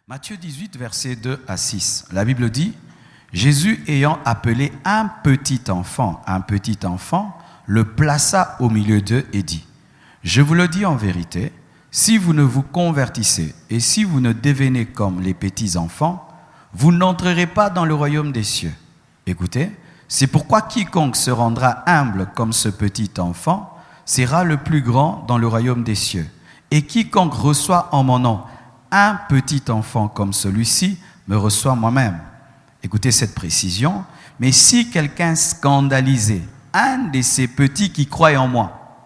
Matthieu 18, versets 2 à 6. La Bible dit, Jésus ayant appelé un petit enfant, le plaça au milieu d'eux et dit, je vous le dis en vérité, si vous ne vous convertissez et si vous ne devenez comme les petits enfants, vous n'entrerez pas dans le royaume des cieux. Écoutez, c'est pourquoi quiconque se rendra humble comme ce petit enfant sera le plus grand dans le royaume des cieux. Et quiconque reçoit en mon nom un petit enfant comme celui-ci me reçoit moi-même. Écoutez cette précision. Mais si quelqu'un scandalisait un de ces petits qui croient en moi,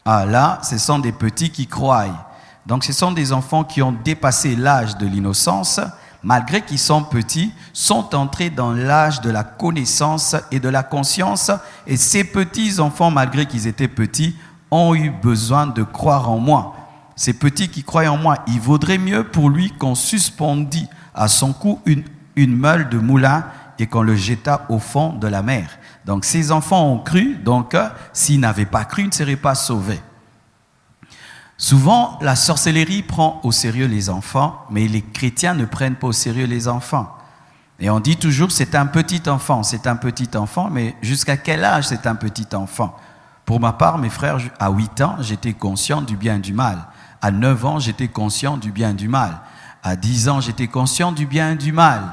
ah là, ce sont des petits qui croient. Donc ce sont des enfants qui ont dépassé l'âge de l'innocence, malgré qu'ils sont petits, sont entrés dans l'âge de la connaissance et de la conscience. Et ces petits enfants, malgré qu'ils étaient petits, ont eu besoin de croire en moi. Ces petits qui croient en moi, il vaudrait mieux pour lui qu'on suspendît à son cou une meule de moulin et qu'on le jetât au fond de la mer. Donc ces enfants ont cru, donc s'ils n'avaient pas cru, ils ne seraient pas sauvés. Souvent, la sorcellerie prend au sérieux les enfants, mais les chrétiens ne prennent pas au sérieux les enfants. Et on dit toujours c'est un petit enfant, mais jusqu'à quel âge c'est un petit enfant? Pour ma part, mes frères, à 8 ans, j'étais conscient du bien et du mal. À 9 ans, j'étais conscient du bien et du mal. À 10 ans, j'étais conscient du bien et du mal.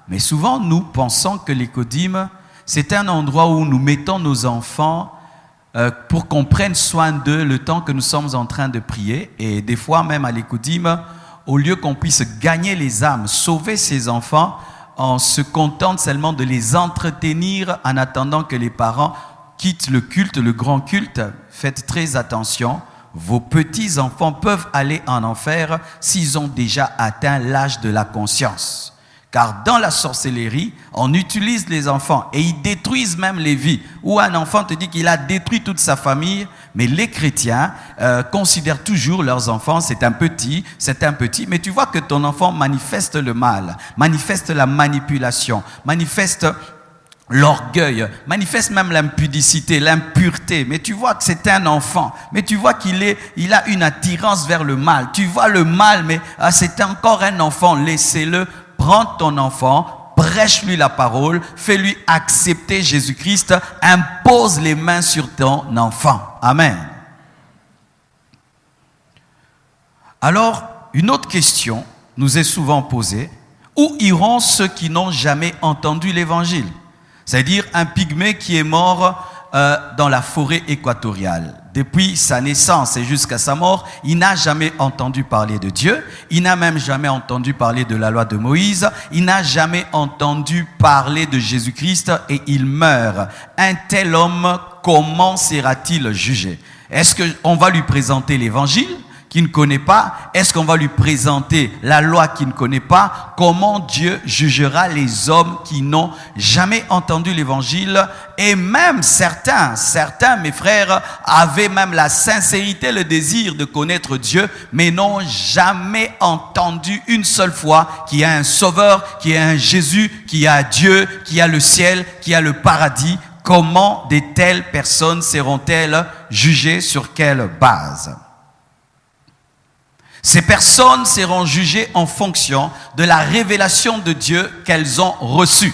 Mais souvent, nous pensons que l'écodime, c'est un endroit où nous mettons nos enfants pour qu'on prenne soin d'eux le temps que nous sommes en train de prier. Et des fois, même à l'écodime, au lieu qu'on puisse gagner les âmes, sauver ces enfants, on se contente seulement de les entretenir en attendant que les parents quittent le culte, le grand culte. Faites très attention. Vos petits-enfants peuvent aller en enfer s'ils ont déjà atteint l'âge de la conscience. Car dans la sorcellerie, on utilise les enfants et ils détruisent même les vies. Ou un enfant te dit qu'il a détruit toute sa famille, mais les chrétiens considèrent toujours leurs enfants, c'est un petit. Mais tu vois que ton enfant manifeste le mal, manifeste la manipulation, manifeste l'orgueil, manifeste même l'impudicité, l'impureté. Mais tu vois que c'est un enfant. Mais tu vois il a une attirance vers le mal. Tu vois le mal, mais c'est encore un enfant. Laissez-le. Prends ton enfant, prêche-lui la parole, fais-lui accepter Jésus-Christ, impose les mains sur ton enfant. Amen. Alors, une autre question nous est souvent posée. Où iront ceux qui n'ont jamais entendu l'évangile? C'est-à-dire un pygmée qui est mort dans la forêt équatoriale. Depuis sa naissance et jusqu'à sa mort, il n'a jamais entendu parler de Dieu. Il n'a même jamais entendu parler de la loi de Moïse. Il n'a jamais entendu parler de Jésus-Christ et il meurt. Un tel homme, comment sera-t-il jugé? Est-ce qu'on va lui présenter l'évangile qu'il ne connaît pas? Est-ce qu'on va lui présenter la loi qu'il ne connaît pas? Comment Dieu jugera les hommes qui n'ont jamais entendu l'évangile? Et même certains, mes frères, avaient même la sincérité, le désir de connaître Dieu, mais n'ont jamais entendu une seule fois qu'il y a un sauveur, qu'il y a un Jésus, qu'il y a Dieu, qu'il y a le ciel, qu'il y a le paradis. Comment de telles personnes seront-elles jugées? Sur quelle base? Ces personnes seront jugées en fonction de la révélation de Dieu qu'elles ont reçue.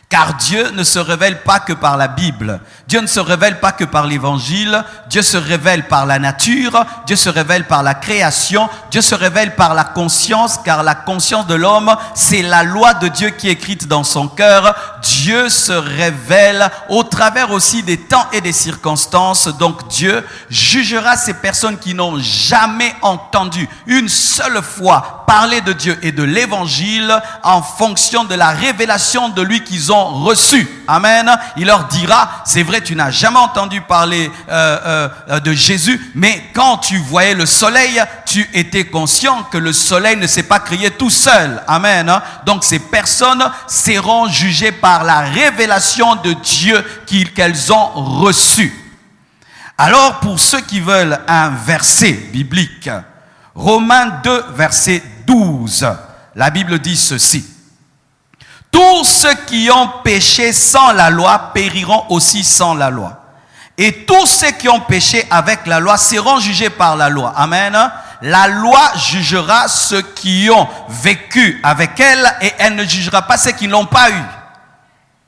Car Dieu ne se révèle pas que par la Bible. Dieu ne se révèle pas que par l'évangile. Dieu se révèle par la nature. Dieu se révèle par la création. Dieu se révèle par la conscience, car la conscience de l'homme, c'est la loi de Dieu qui est écrite dans son cœur. Dieu se révèle au travers aussi des temps et des circonstances. Donc Dieu jugera ces personnes qui n'ont jamais entendu une seule fois parler de Dieu et de l'évangile en fonction de la révélation de lui qu'ils ont reçu. Amen. Il leur dira, c'est vrai, tu n'as jamais entendu parler de Jésus, mais quand tu voyais le soleil, tu étais conscient que le soleil ne s'est pas créé tout seul. Amen. Donc ces personnes seront jugées par la révélation de Dieu qu'elles ont reçue. Alors pour ceux qui veulent un verset biblique, Romains 2, verset 12, la Bible dit ceci. Tous ceux qui ont péché sans la loi périront aussi sans la loi. Et tous ceux qui ont péché avec la loi seront jugés par la loi. Amen. la loi jugera ceux qui ont vécu avec elle et elle ne jugera pas ceux qui ne l'ont pas eu.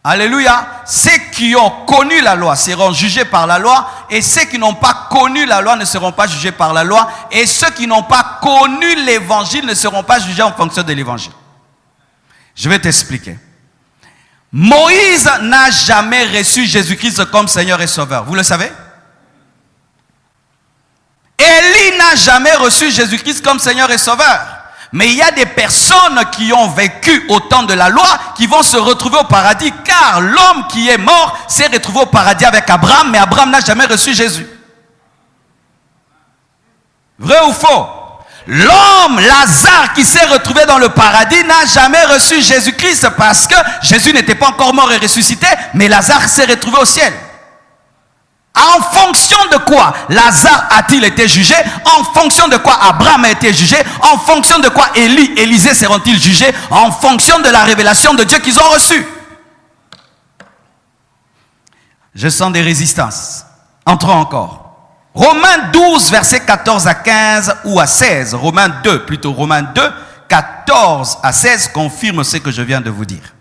Alléluia. Ceux qui ont connu la loi seront jugés par la loi et ceux qui n'ont pas connu la loi ne seront pas jugés par la loi et ceux qui n'ont pas connu l'évangile ne seront pas jugés en fonction de l'évangile. Je vais t'expliquer. Moïse n'a jamais reçu Jésus-Christ comme Seigneur et Sauveur. Vous le savez? Élie n'a jamais reçu Jésus-Christ comme Seigneur et Sauveur. Mais il y a des personnes qui ont vécu au temps de la loi qui vont se retrouver au paradis, car l'homme qui est mort s'est retrouvé au paradis avec Abraham, mais Abraham n'a jamais reçu Jésus. Vrai ou faux? L'homme, Lazare, qui s'est retrouvé dans le paradis, n'a jamais reçu Jésus-Christ parce que Jésus n'était pas encore mort et ressuscité, mais Lazare s'est retrouvé au ciel. En fonction de quoi Lazare a-t-il été jugé? En fonction de quoi Abraham a été jugé? En fonction de quoi Élie, Élisée seront-ils jugés? En fonction de la révélation de Dieu qu'ils ont reçue. Je sens des résistances. Entrons encore. Romains 12, versets 14 à 15 ou à 16. Romains 2, plutôt Romains 2, 14 à 16 confirme ce que je viens de vous dire.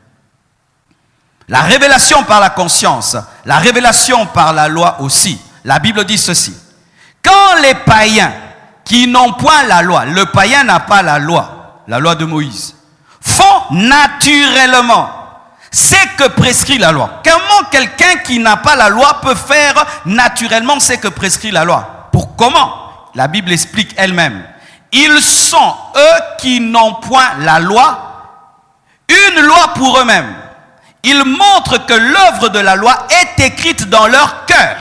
La révélation par la conscience, la révélation par la loi aussi. La Bible dit ceci. Quand les païens qui n'ont point la loi, le païen n'a pas la loi de Moïse, font naturellement ce que prescrit la loi. Comment quelqu'un qui n'a pas la loi peut faire naturellement ce que prescrit la loi? Pour comment? La Bible explique elle-même. Ils sont eux qui n'ont point la loi, une loi pour eux-mêmes. Ils montrent que l'œuvre de la loi est écrite dans leur cœur.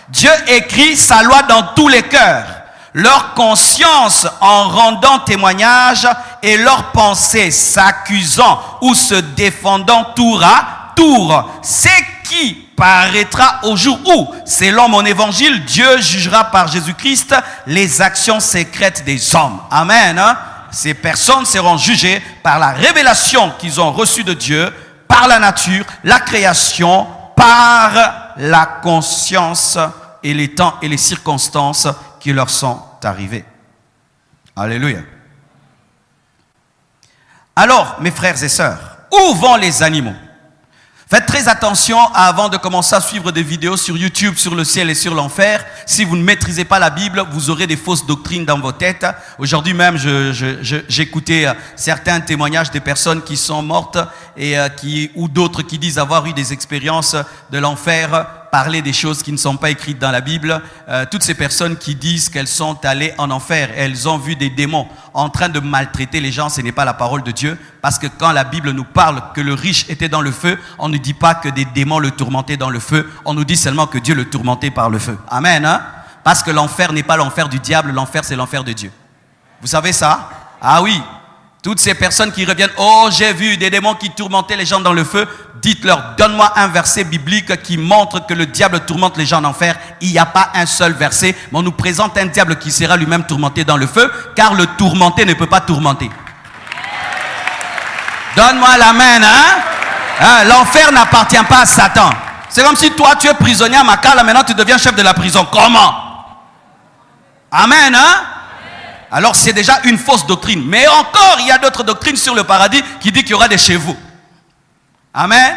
Dieu écrit sa loi dans tous les cœurs. Leur conscience en rendant témoignage et leurs pensées s'accusant ou se défendant tour à tour. C'est qui paraîtra au jour où, selon mon évangile, Dieu jugera par Jésus-Christ les actions secrètes des hommes. Amen. Ces personnes seront jugées par la révélation qu'ils ont reçue de Dieu, par la nature, la création, par la conscience et les temps et les circonstances qui leur sont arrivées. Alléluia. Alors, mes frères et sœurs, où vont les animaux? Faites très attention avant de commencer à suivre des vidéos sur YouTube, sur le ciel et sur l'enfer. Si vous ne maîtrisez pas la Bible, vous aurez des fausses doctrines dans vos têtes. Aujourd'hui même, j'écoutais certains témoignages des personnes qui sont mortes et ou d'autres qui disent avoir eu des expériences de l'enfer, parler des choses qui ne sont pas écrites dans la Bible. Toutes ces personnes qui disent qu'elles sont allées en enfer, elles ont vu des démons en train de maltraiter les gens, ce n'est pas la parole de Dieu. Parce que quand la Bible nous parle que le riche était dans le feu, on ne dit pas que des démons le tourmentaient dans le feu, on nous dit seulement que Dieu le tourmentait par le feu. Amen. Parce que l'enfer n'est pas l'enfer du diable, l'enfer c'est l'enfer de Dieu. Vous savez ça? Ah oui. Toutes ces personnes qui reviennent, oh j'ai vu des démons qui tourmentaient les gens dans le feu, dites-leur, donne-moi un verset biblique qui montre que le diable tourmente les gens en enfer. Il n'y a pas un seul verset, mais on nous présente un diable qui sera lui-même tourmenté dans le feu, car le tourmenté ne peut pas tourmenter. Donne-moi la main, l'enfer n'appartient pas à Satan. C'est comme si toi tu es prisonnier à Makala, maintenant tu deviens chef de la prison. Comment? Amen, Alors c'est déjà une fausse doctrine. Mais encore, il y a d'autres doctrines sur le paradis qui disent qu'il y aura des chevaux. Amen.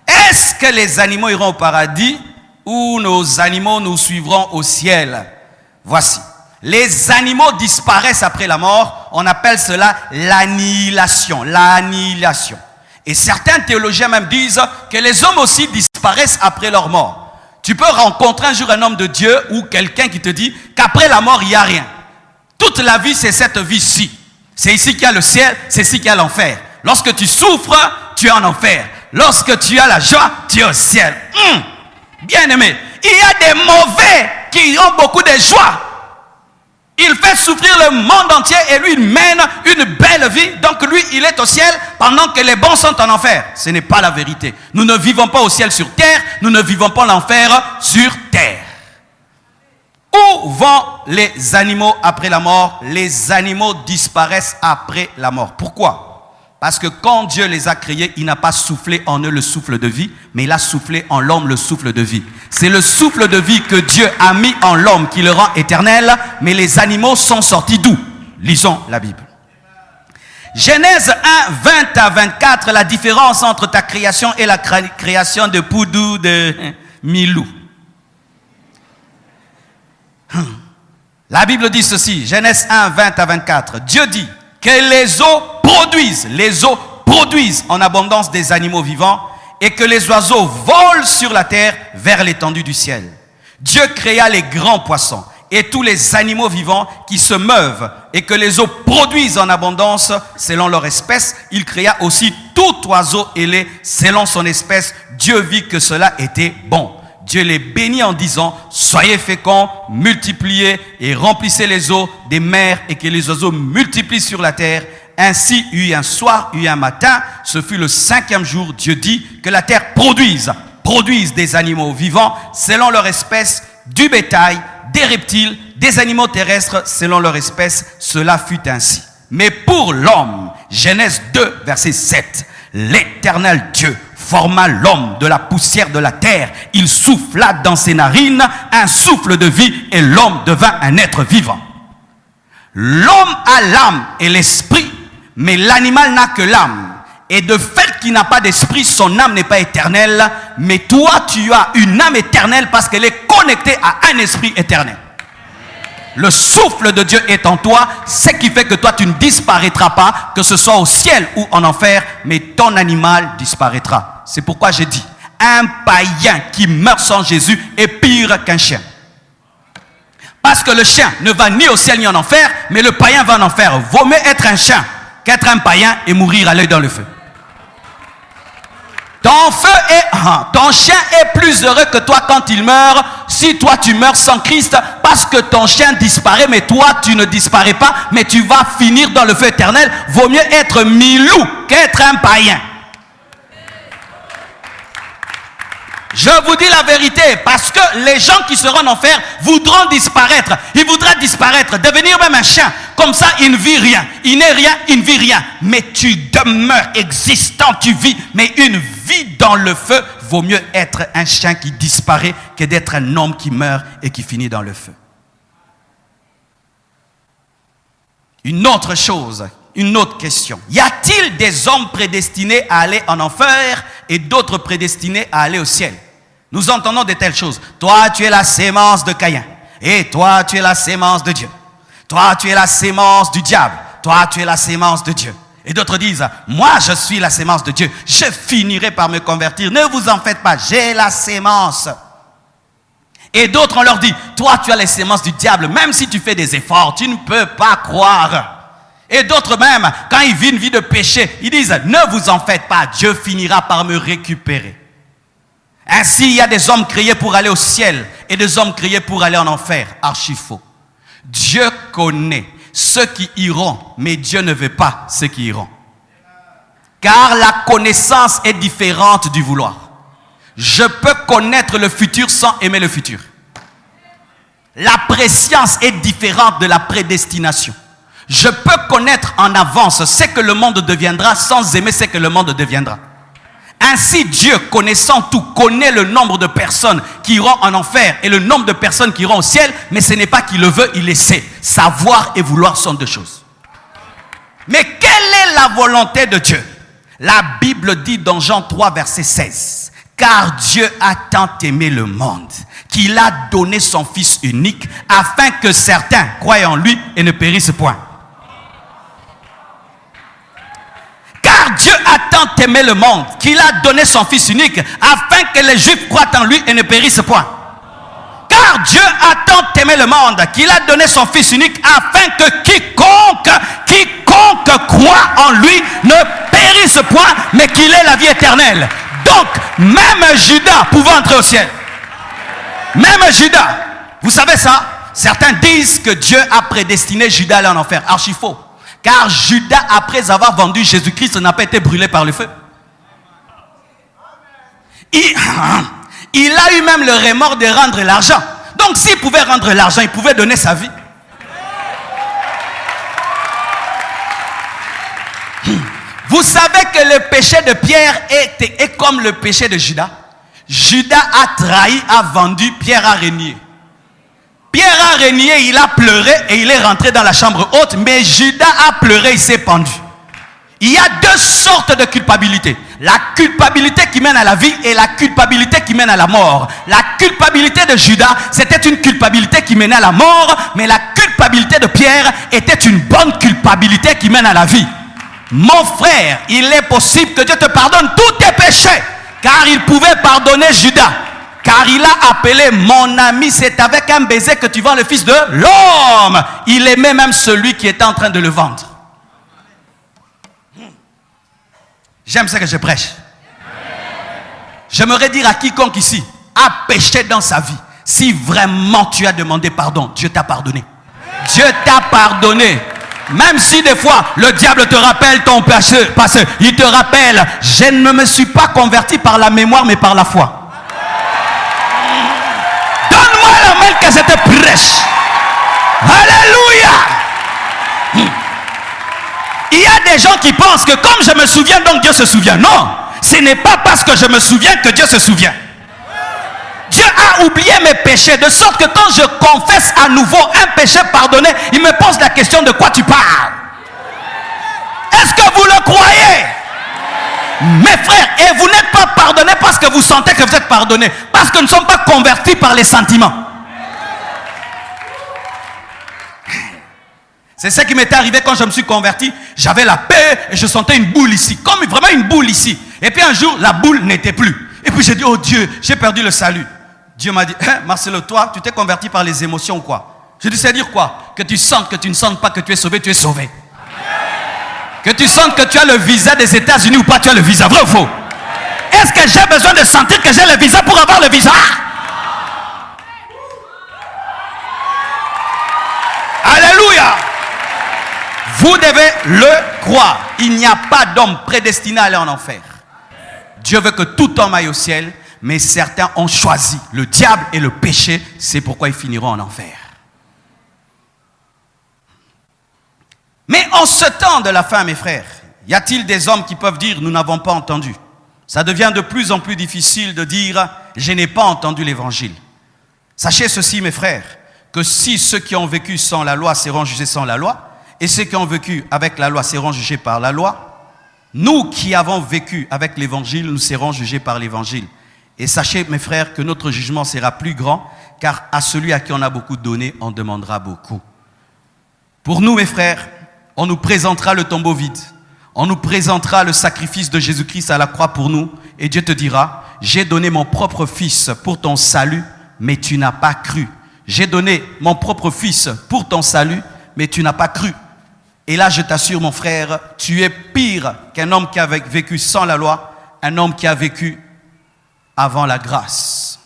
Est-ce que les animaux iront au paradis ou nos animaux nous suivront au ciel? Voici. Les animaux disparaissent après la mort. On appelle cela l'annihilation. L'annihilation. Et certains théologiens même disent que les hommes aussi disparaissent après leur mort. Tu peux rencontrer un jour un homme de Dieu ou quelqu'un qui te dit qu'après la mort, il n'y a rien. Toute la vie, c'est cette vie-ci. C'est ici qu'il y a le ciel, c'est ici qu'il y a l'enfer. Lorsque tu souffres, tu es en enfer. Lorsque tu as la joie, tu es au ciel. Bien aimé, il y a des mauvais qui ont beaucoup de joie. Il fait souffrir le monde entier et lui, il mène une belle vie. Donc lui, il est au ciel pendant que les bons sont en enfer. Ce n'est pas la vérité. Nous ne vivons pas au ciel sur terre, nous ne vivons pas l'enfer sur terre. Où vont les animaux après la mort? Les animaux disparaissent après la mort. Pourquoi? Parce que quand Dieu les a créés, il n'a pas soufflé en eux le souffle de vie, mais il a soufflé en l'homme le souffle de vie. C'est le souffle de vie que Dieu a mis en l'homme qui le rend éternel, mais les animaux sont sortis d'où? Lisons la Bible. Genèse 1, 20 à 24, la différence entre ta création et la création de Poudou, de Milou. La Bible dit ceci, Genèse 1, 20 à 24. Dieu dit que les eaux produisent en abondance des animaux vivants et que les oiseaux volent sur la terre vers l'étendue du ciel. Dieu créa les grands poissons et tous les animaux vivants qui se meuvent et que les eaux produisent en abondance selon leur espèce. Il créa aussi tout oiseau ailé selon son espèce. Dieu vit que cela était bon. Dieu les bénit en disant, soyez féconds, multipliez et remplissez les eaux des mers et que les oiseaux multiplient sur la terre. Ainsi, eut un soir, eut un matin, ce fut le 5e jour. Dieu dit que la terre produise des animaux vivants selon leur espèce, du bétail, des reptiles, des animaux terrestres selon leur espèce. Cela fut ainsi. Mais pour l'homme, Genèse 2, verset 7, l'Éternel Dieu forma l'homme de la poussière de la terre. Il souffla dans ses narines un souffle de vie et l'homme devint un être vivant. L'homme a l'âme et l'esprit, mais l'animal n'a que l'âme. Et de fait qu'il n'a pas d'esprit, son âme n'est pas éternelle. Mais toi, tu as une âme éternelle parce qu'elle est connectée à un esprit éternel. Le souffle de Dieu est en toi, ce qui fait que toi tu ne disparaîtras pas, que ce soit au ciel ou en enfer, mais ton animal disparaîtra. C'est pourquoi j'ai dit, un païen qui meurt sans Jésus est pire qu'un chien. Parce que le chien ne va ni au ciel ni en enfer, mais le païen va en enfer. Vaut mieux être un chien qu'être un païen et mourir à l'œil dans le feu. Ton chien est plus heureux que toi quand il meurt, si toi tu meurs sans Christ, parce que ton chien disparaît, mais toi tu ne disparais pas, mais tu vas finir dans le feu éternel. Vaut mieux être milou qu'être un païen. Je vous dis la vérité, parce que les gens qui seront en enfer voudront disparaître. Ils voudraient disparaître, devenir même un chien. Comme ça, il ne vit rien. Il n'est rien, il ne vit rien. Mais tu demeures existant, tu vis. Mais une vie dans le feu, vaut mieux être un chien qui disparaît que d'être un homme qui meurt et qui finit dans le feu. Une autre chose, une autre question. Y a-t-il des hommes prédestinés à aller en enfer et d'autres prédestinés à aller au ciel? Nous entendons de telles choses. Toi, tu es la sémence de Caïn. Et toi, tu es la sémence de Dieu. Toi, tu es la sémence du diable. Toi, tu es la sémence de Dieu. Et d'autres disent, moi, je suis la sémence de Dieu. Je finirai par me convertir. Ne vous en faites pas, j'ai la sémence. Et d'autres, on leur dit, toi, tu as les sémences du diable. Même si tu fais des efforts, tu ne peux pas croire. Et d'autres même, quand ils vivent une vie de péché, ils disent, ne vous en faites pas, Dieu finira par me récupérer. Ainsi, il y a des hommes créés pour aller au ciel et des hommes créés pour aller en enfer. Archi faux. Dieu connaît ceux qui iront, mais Dieu ne veut pas ceux qui iront. Car la connaissance est différente du vouloir. Je peux connaître le futur sans aimer le futur. La préscience est différente de la prédestination. Je peux connaître en avance ce que le monde deviendra sans aimer ce que le monde deviendra. Ainsi, Dieu, connaissant tout, connaît le nombre de personnes qui iront en enfer et le nombre de personnes qui iront au ciel, mais ce n'est pas qu'il le veut, il le sait. Savoir et vouloir sont deux choses. Mais quelle est la volonté de Dieu? La Bible dit dans Jean 3, verset 16, « Car Dieu a tant aimé le monde qu'il a donné son Fils unique afin que certains croient en lui et ne périssent point. » Car Dieu a tant aimé le monde qu'il a donné son Fils unique afin que les Juifs croient en lui et ne périssent point. Car Dieu a tant aimé le monde qu'il a donné son Fils unique afin que quiconque croit en lui ne périsse point, mais qu'il ait la vie éternelle. Donc, même Judas pouvait entrer au ciel. Même Judas. Vous savez ça? Certains disent que Dieu a prédestiné Judas à aller en enfer. Archi faux. Car Judas, après avoir vendu Jésus-Christ, n'a pas été brûlé par le feu. Il a eu même le remords de rendre l'argent. Donc s'il pouvait rendre l'argent, il pouvait donner sa vie. Vous savez que le péché de Pierre est comme le péché de Judas. Judas a trahi, a vendu, Pierre a régné. Pierre a régné, il a pleuré et il est rentré dans la chambre haute, mais Judas a pleuré, il s'est pendu. Il y a deux sortes de culpabilité. La culpabilité qui mène à la vie et la culpabilité qui mène à la mort. La culpabilité de Judas, c'était une culpabilité qui menait à la mort, mais la culpabilité de Pierre était une bonne culpabilité qui mène à la vie. Mon frère, il est possible que Dieu te pardonne tous tes péchés, car il pouvait pardonner Judas. Car il a appelé mon ami, c'est avec un baiser que tu vends le Fils de l'homme. Il aimait même celui qui était en train de le vendre. J'aime ce que je prêche. J'aimerais dire à quiconque ici a péché dans sa vie, si vraiment tu as demandé pardon, Dieu t'a pardonné. Dieu t'a pardonné. Même si des fois le diable te rappelle ton passé, il te rappelle, je ne me suis pas converti par la mémoire mais par la foi. Donne-moi la main que je te prêche. Alléluia. Il y a des gens qui pensent que comme je me souviens, donc Dieu se souvient. Non, ce n'est pas parce que je me souviens que Dieu se souvient. Dieu a oublié mes péchés, de sorte que quand je confesse à nouveau un péché pardonné, il me pose la question: de quoi tu parles? Est-ce que vous le croyez? Mes frères, et vous n'êtes pas pardonnés parce que vous sentez que vous êtes pardonnés, parce que nous ne sommes pas convertis par les sentiments. C'est ce qui m'était arrivé quand je me suis converti. J'avais la paix et je sentais une boule ici, comme vraiment une boule ici. Et puis un jour, la boule n'était plus. Et puis j'ai dit: oh Dieu, j'ai perdu le salut. Dieu m'a dit: Marcelo, toi, tu t'es converti par les émotions ou quoi? Je dis: c'est dire quoi? Que tu sentes, que tu ne sentes pas que tu es sauvé, tu es sauvé. Que tu sentes que tu as le visa des États-Unis ou pas, tu as le visa. Vrai ou faux? Est-ce que j'ai besoin de sentir que j'ai le visa pour avoir le visa? Alléluia. Vous devez le croire. Il n'y a pas d'homme prédestiné à aller en enfer. Dieu veut que tout homme aille au ciel, mais certains ont choisi le diable et le péché. C'est pourquoi ils finiront en enfer. Mais en ce temps de la fin, mes frères, y a-t-il des hommes qui peuvent dire: nous n'avons pas entendu? Ça devient de plus en plus difficile de dire: je n'ai pas entendu l'évangile. Sachez ceci, mes frères, que si ceux qui ont vécu sans la loi seront jugés sans la loi, et ceux qui ont vécu avec la loi seront jugés par la loi, nous qui avons vécu avec l'évangile, nous serons jugés par l'évangile. Et sachez, mes frères, que notre jugement sera plus grand, car à celui à qui on a beaucoup donné, on demandera beaucoup. Pour nous, mes frères, on nous présentera le tombeau vide. On nous présentera le sacrifice de Jésus-Christ à la croix pour nous. Et Dieu te dira: j'ai donné mon propre fils pour ton salut, mais tu n'as pas cru. J'ai donné mon propre fils pour ton salut, mais tu n'as pas cru. Et là, je t'assure, mon frère, tu es pire qu'un homme qui a vécu sans la loi, un homme qui a vécu avant la grâce.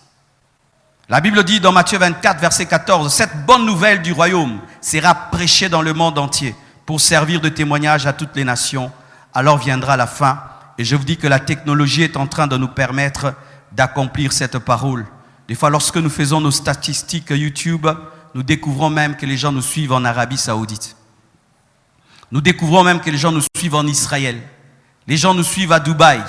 La Bible dit dans Matthieu 24, verset 14, cette bonne nouvelle du royaume sera prêchée dans le monde entier pour servir de témoignage à toutes les nations. Alors viendra la fin. Et je vous dis que la technologie est en train de nous permettre d'accomplir cette parole. Des fois, lorsque nous faisons nos statistiques YouTube, nous découvrons même que les gens nous suivent en Arabie Saoudite. Nous découvrons même que les gens nous suivent en Israël. Les gens nous suivent à Dubaï.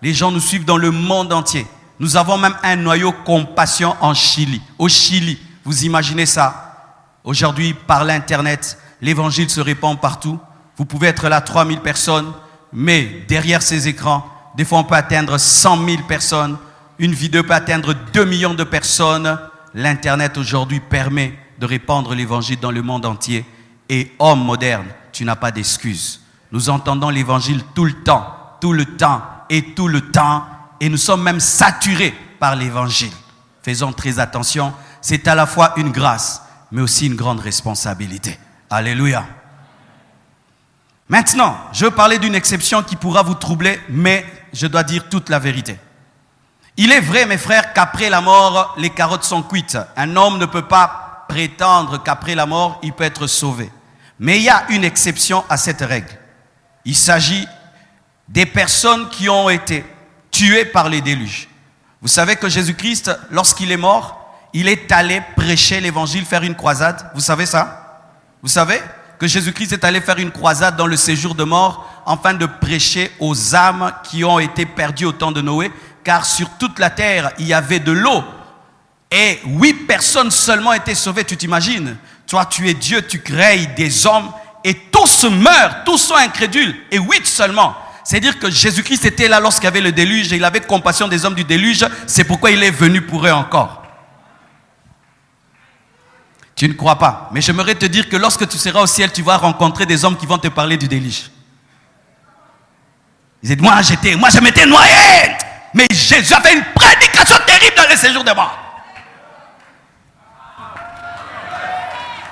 Les gens nous suivent dans le monde entier. Nous avons même un noyau compassion en Chili. Au Chili, vous imaginez ça? Aujourd'hui, par l'Internet, l'évangile se répand partout. Vous pouvez être là 3000 personnes, mais derrière ces écrans, des fois on peut atteindre 100 000 personnes. Une vidéo peut atteindre 2 millions de personnes. L'Internet aujourd'hui permet de répandre l'évangile dans le monde entier. Et homme moderne, tu n'as pas d'excuses. Nous entendons l'évangile tout le temps et tout le temps. Et nous sommes même saturés par l'évangile. Faisons très attention. C'est à la fois une grâce, mais aussi une grande responsabilité. Alléluia. Maintenant, je veux parler d'une exception qui pourra vous troubler, mais je dois dire toute la vérité. Il est vrai, mes frères, qu'après la mort, les carottes sont cuites. Un homme ne peut pas prétendre qu'après la mort, il peut être sauvé. Mais il y a une exception à cette règle. Il s'agit des personnes qui ont été tuées par les déluges. Vous savez que Jésus-Christ, lorsqu'il est mort, il est allé prêcher l'évangile, faire une croisade. Vous savez ça? Vous savez? que Jésus-Christ est allé faire une croisade dans le séjour de mort afin de prêcher aux âmes qui ont été perdues au temps de Noé, car sur toute la terre, il y avait de l'eau. Et 8 personnes seulement étaient sauvées, tu t'imagines? Toi, tu es Dieu, tu crées des hommes et tous meurent, tous sont incrédules, et 8 seulement. C'est-à-dire que Jésus-Christ était là lorsqu'il y avait le déluge et il avait compassion des hommes du déluge, c'est pourquoi il est venu pour eux encore. Tu ne crois pas, mais j'aimerais te dire que lorsque tu seras au ciel, tu vas rencontrer des hommes qui vont te parler du déluge. Ils disent, moi je m'étais noyé, mais Jésus a fait une prédication terrible dans les séjours de mort.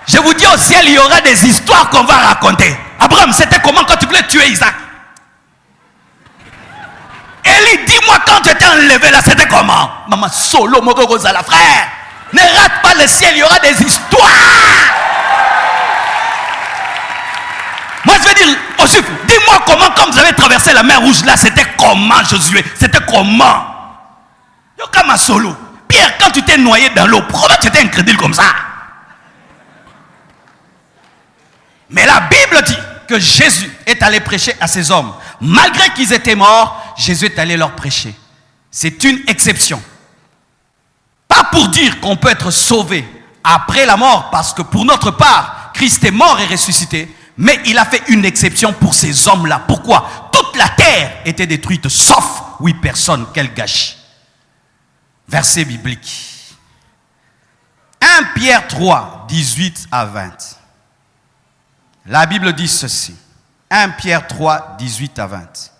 Je vous dis, au ciel, il y aura des histoires qu'on va raconter. Abraham, c'était comment quand tu voulais tuer Isaac? Élie, dis-moi quand tu étais enlevé là, c'était comment? Maman, solo, Mogogozala, frère. Ne rate pas le ciel, il y aura des histoires. Moi, je vais dire aux Juifs, dis-moi comment, quand vous avez traversé la mer Rouge là, c'était comment, Josué? C'était comment? Yokama solo. Pierre, quand tu t'es noyé dans l'eau, pourquoi tu étais incrédule comme ça? Mais la Bible dit que Jésus est allé prêcher à ces hommes. Malgré qu'ils étaient morts, Jésus est allé leur prêcher. C'est une exception. Pas pour dire qu'on peut être sauvé après la mort, parce que pour notre part, Christ est mort et ressuscité, mais il a fait une exception pour ces hommes-là. Pourquoi? Toute la terre était détruite, sauf 8 personnes. Quel gâchis. Verset biblique. 1 Pierre 3, 18 à 20. La Bible dit ceci. 1 Pierre 3, 18 à 20.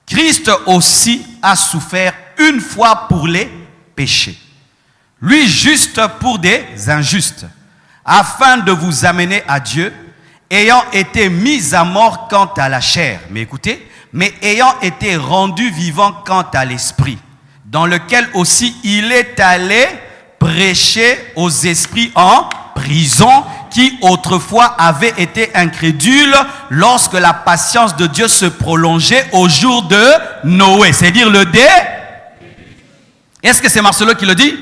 Christ aussi a souffert une fois pour les péchés. Lui juste pour des injustes, afin de vous amener à Dieu, ayant été mis à mort quant à la chair. Mais écoutez, mais ayant été rendu vivant quant à l'esprit, dans lequel aussi il est allé prêcher aux esprits en prison, qui autrefois avaient été incrédules lorsque la patience de Dieu se prolongeait au jour de Noé. C'est-à-dire le dé. Est-ce que c'est Marcelo qui le dit?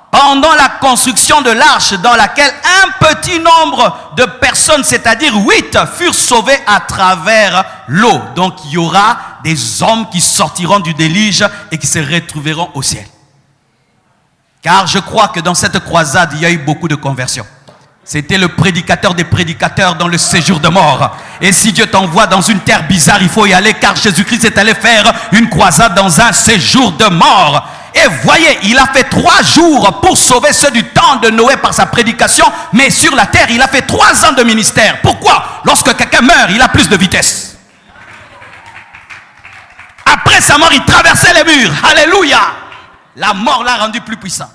Pendant la construction de l'arche, dans laquelle un petit nombre de personnes, c'est-à-dire 8, furent sauvés à travers l'eau. Donc il y aura des hommes qui sortiront du déluge et qui se retrouveront au ciel. Car je crois que dans cette croisade, il y a eu beaucoup de conversions. C'était le prédicateur des prédicateurs dans le séjour de mort. Et si Dieu t'envoie dans une terre bizarre, il faut y aller, car Jésus-Christ est allé faire une croisade dans un séjour de mort. Et voyez, il a fait 3 jours pour sauver ceux du temps de Noé par sa prédication, mais sur la terre, il a fait 3 ans de ministère. Pourquoi? Lorsque quelqu'un meurt, il a plus de vitesse. Après sa mort, il traversait les murs. Alléluia! La mort l'a rendu plus puissant.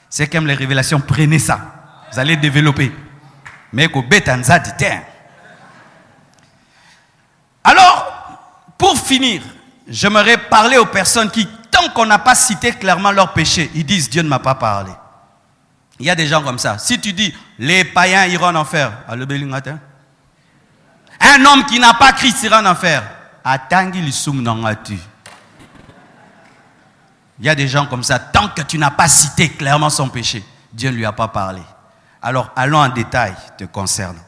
C'est comme les révélations, prenez ça. Vous allez développer. Mais alors, pour finir, j'aimerais parler aux personnes qui, tant qu'on n'a pas cité clairement leur péché, ils disent Dieu ne m'a pas parlé. Il y a des gens comme ça. Si tu dis les païens iront en enfer, un homme qui n'a pas Christ ira en enfer. Il y a des gens comme ça, tant que tu n'as pas cité clairement son péché, Dieu ne lui a pas parlé. Alors, allons en détail te concernant.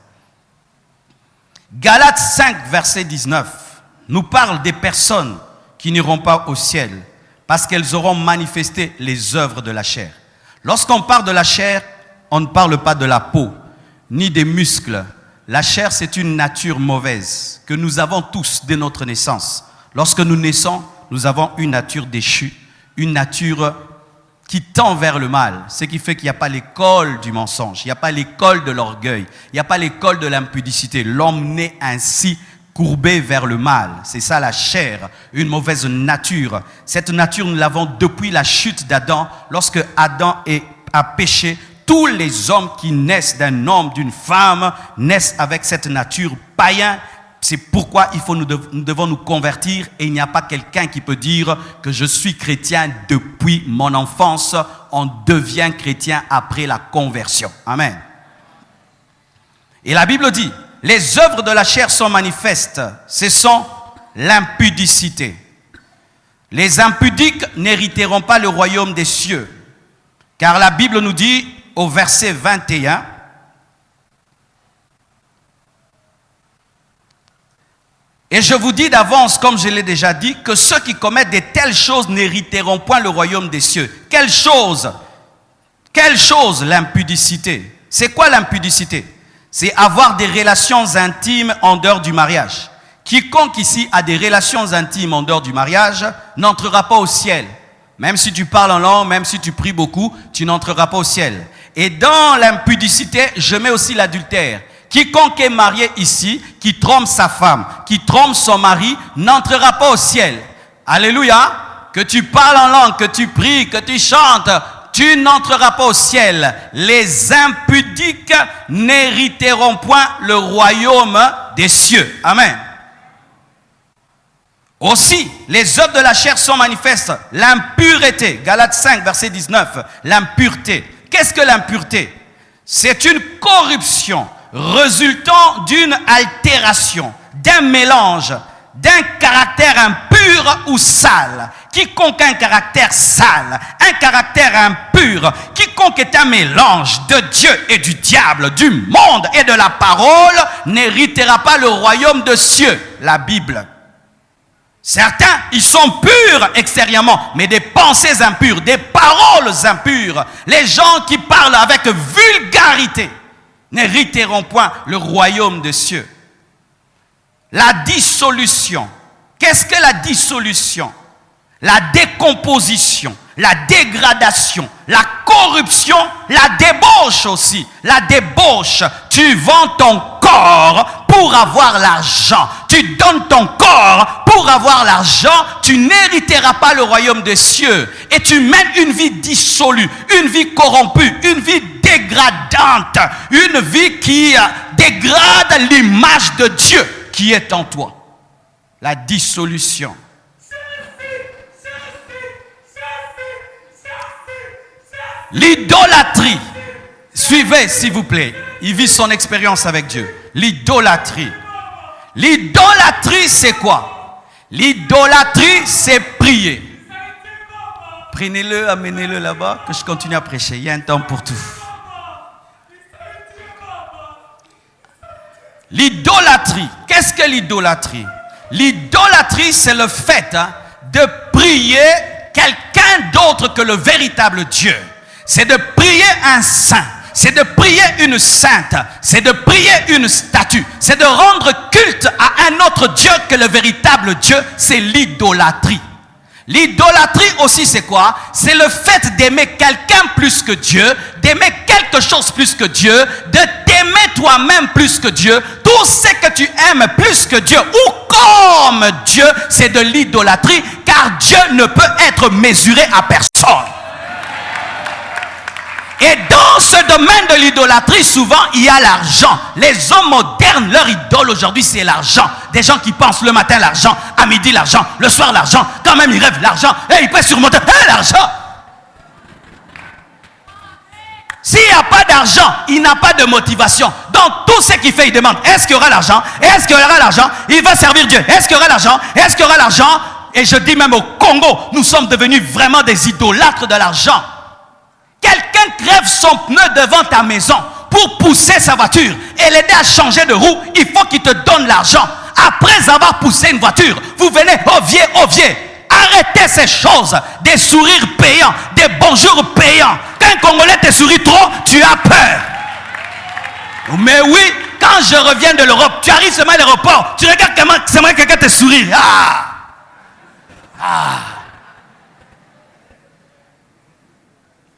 Galates 5, verset 19, nous parle des personnes qui n'iront pas au ciel parce qu'elles auront manifesté les œuvres de la chair. Lorsqu'on parle de la chair, on ne parle pas de la peau, ni des muscles. La chair, c'est une nature mauvaise que nous avons tous dès notre naissance. Lorsque nous naissons, nous avons une nature déchue, une nature qui tend vers le mal, ce qui fait qu'il n'y a pas l'école du mensonge, il n'y a pas l'école de l'orgueil, il n'y a pas l'école de l'impudicité. L'homme naît ainsi courbé vers le mal. C'est ça la chair, une mauvaise nature. Cette nature, nous l'avons depuis la chute d'Adam. Lorsque Adam a péché, tous les hommes qui naissent d'un homme, d'une femme, naissent avec cette nature païenne. C'est pourquoi nous devons nous convertir, et il n'y a pas quelqu'un qui peut dire que je suis chrétien depuis mon enfance. On devient chrétien après la conversion. Amen. Et la Bible dit, les œuvres de la chair sont manifestes. Ce sont l'impudicité. Les impudiques n'hériteront pas le royaume des cieux. Car la Bible nous dit au verset 21, et je vous dis d'avance, comme je l'ai déjà dit, que ceux qui commettent de telles choses n'hériteront point le royaume des cieux. Quelle chose? Quelle chose, l'impudicité? C'est quoi l'impudicité? C'est avoir des relations intimes en dehors du mariage. Quiconque ici a des relations intimes en dehors du mariage n'entrera pas au ciel. Même si tu parles en langue, même si tu pries beaucoup, tu n'entreras pas au ciel. Et dans l'impudicité, je mets aussi l'adultère. Quiconque est marié ici, qui trompe sa femme, qui trompe son mari, n'entrera pas au ciel. Alléluia. Que tu parles en langue, que tu pries, que tu chantes, tu n'entreras pas au ciel. Les impudiques n'hériteront point le royaume des cieux. Amen. Aussi, les œuvres de la chair sont manifestes. L'impureté, Galates 5, verset 19, l'impureté. Qu'est-ce que l'impureté? C'est une corruption résultant d'une altération, d'un mélange, d'un caractère impur ou sale. Quiconque a un caractère sale, un caractère impur, quiconque est un mélange de Dieu et du diable, du monde et de la parole, n'héritera pas le royaume des cieux. La Bible. Certains, ils sont purs extérieurement, mais des pensées impures, des paroles impures. Les gens qui parlent avec vulgarité n'hériteront point le royaume des cieux. La dissolution. Qu'est-ce que la dissolution? La décomposition, la dégradation, la corruption, la débauche aussi. La débauche. Tu vends ton corps pour avoir l'argent. Tu donnes ton corps pour avoir l'argent. Tu n'hériteras pas le royaume des cieux. Et tu mènes une vie dissolue, une vie corrompue, une vie dégradante, une vie qui dégrade l'image de Dieu qui est en toi. La dissolution. L'idolâtrie. Suivez, s'il vous plaît. Il vit son expérience avec Dieu. L'idolâtrie. L'idolâtrie, c'est quoi? L'idolâtrie, c'est prier. Prenez-le, amenez-le là-bas, que je continue à prêcher. Il y a un temps pour tout. L'idolâtrie. Qu'est-ce que l'idolâtrie? L'idolâtrie, c'est le fait de prier quelqu'un d'autre que le véritable Dieu. C'est de prier un saint. C'est de prier une sainte. C'est de prier une statue. C'est de rendre culte à un autre Dieu que le véritable Dieu. C'est l'idolâtrie. L'idolâtrie aussi, c'est quoi? C'est le fait d'aimer quelqu'un plus que Dieu, d'aimer quelque chose plus que Dieu, de t'aimer toi-même plus que Dieu. Tout ce que tu aimes plus que Dieu ou comme Dieu, c'est de l'idolâtrie, car Dieu ne peut être mesuré à personne. Et dans ce domaine de l'idolâtrie, souvent, il y a l'argent. Les hommes modernes, leur idole aujourd'hui, c'est l'argent. Des gens qui pensent le matin l'argent, à midi l'argent, le soir l'argent, quand même ils rêvent l'argent, et ils peuvent surmonter l'argent. S'il n'y a pas d'argent, il n'a pas de motivation. Donc tout ce qu'il fait, il demande, est-ce qu'il y aura l'argent? Est-ce qu'il y aura l'argent? Il va servir Dieu. Est-ce qu'il y aura l'argent? Est-ce qu'il y aura l'argent? Et je dis même au Congo, nous sommes devenus vraiment des idolâtres de l'argent. Quelqu'un crève son pneu devant ta maison pour pousser sa voiture et l'aider à changer de roue. Il faut qu'il te donne l'argent. Après avoir poussé une voiture, vous venez, oh vieux, Arrêtez ces choses, des sourires payants, des bonjours payants. Quand un Congolais te sourit trop, tu as peur. Mais oui, quand je reviens de l'Europe, tu arrives seulement à l'aéroport, tu regardes comment quelqu'un te sourit.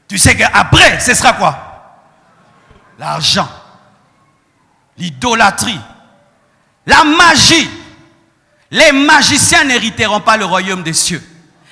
Tu sais qu'après, ce sera quoi? L'argent, l'idolâtrie, la magie. Les magiciens n'hériteront pas le royaume des cieux.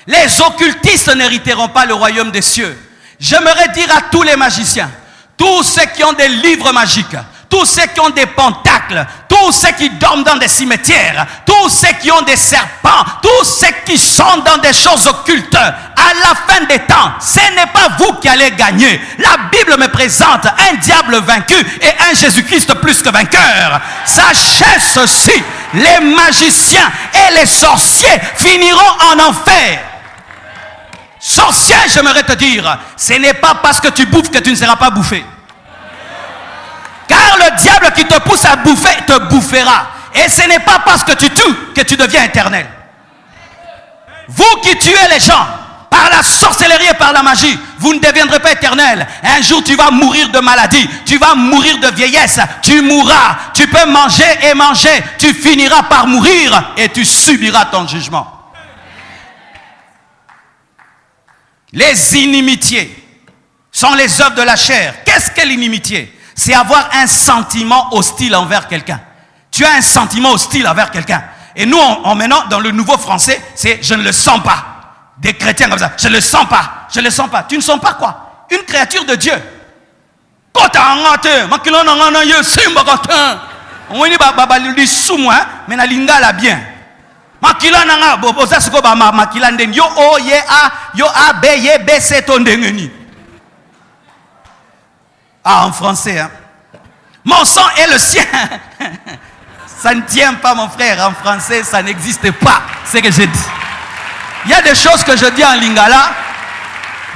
Les occultistes n'hériteront pas le royaume des cieux. J'aimerais dire à tous les magiciens, tous ceux qui ont des livres magiques, tous ceux qui ont des pentacles, tous ceux qui dorment dans des cimetières, tous ceux qui ont des serpents, tous ceux qui sont dans des choses occultes, à la fin des temps, ce n'est pas vous qui allez gagner. La Bible me présente un diable vaincu et un Jésus-Christ plus que vainqueur. Sachez ceci, les magiciens et les sorciers finiront en enfer. Sorcier, j'aimerais te dire, ce n'est pas parce que tu bouffes que tu ne seras pas bouffé. Car le diable qui te pousse à bouffer te bouffera. Et ce n'est pas parce que tu tues que tu deviens éternel. Vous qui tuez les gens par la sorcellerie et par la magie, vous ne deviendrez pas éternel. Un jour tu vas mourir de maladie, tu vas mourir de vieillesse, tu mourras, tu peux manger et manger, tu finiras par mourir et tu subiras ton jugement. Les inimitiés sont les œuvres de la chair. Qu'est-ce que l'inimitié? C'est avoir un sentiment hostile envers quelqu'un. Tu as un sentiment hostile envers quelqu'un. Et nous, maintenant, dans le nouveau français, c'est « je ne le sens pas ». Des chrétiens comme ça, « je ne le sens pas, je ne le sens pas ». Tu ne sens pas quoi? Une créature de Dieu. Mais na lingala bien. Makila nanga boza siko ba makila ndeng yo o ye a yo a b ye b c ton ndengeni. Ah, en français, hein. Mon sang est le sien. Ça ne tient pas, mon frère. En français, ça n'existe pas. C'est ce que je dis. Il y a des choses que je dis en lingala,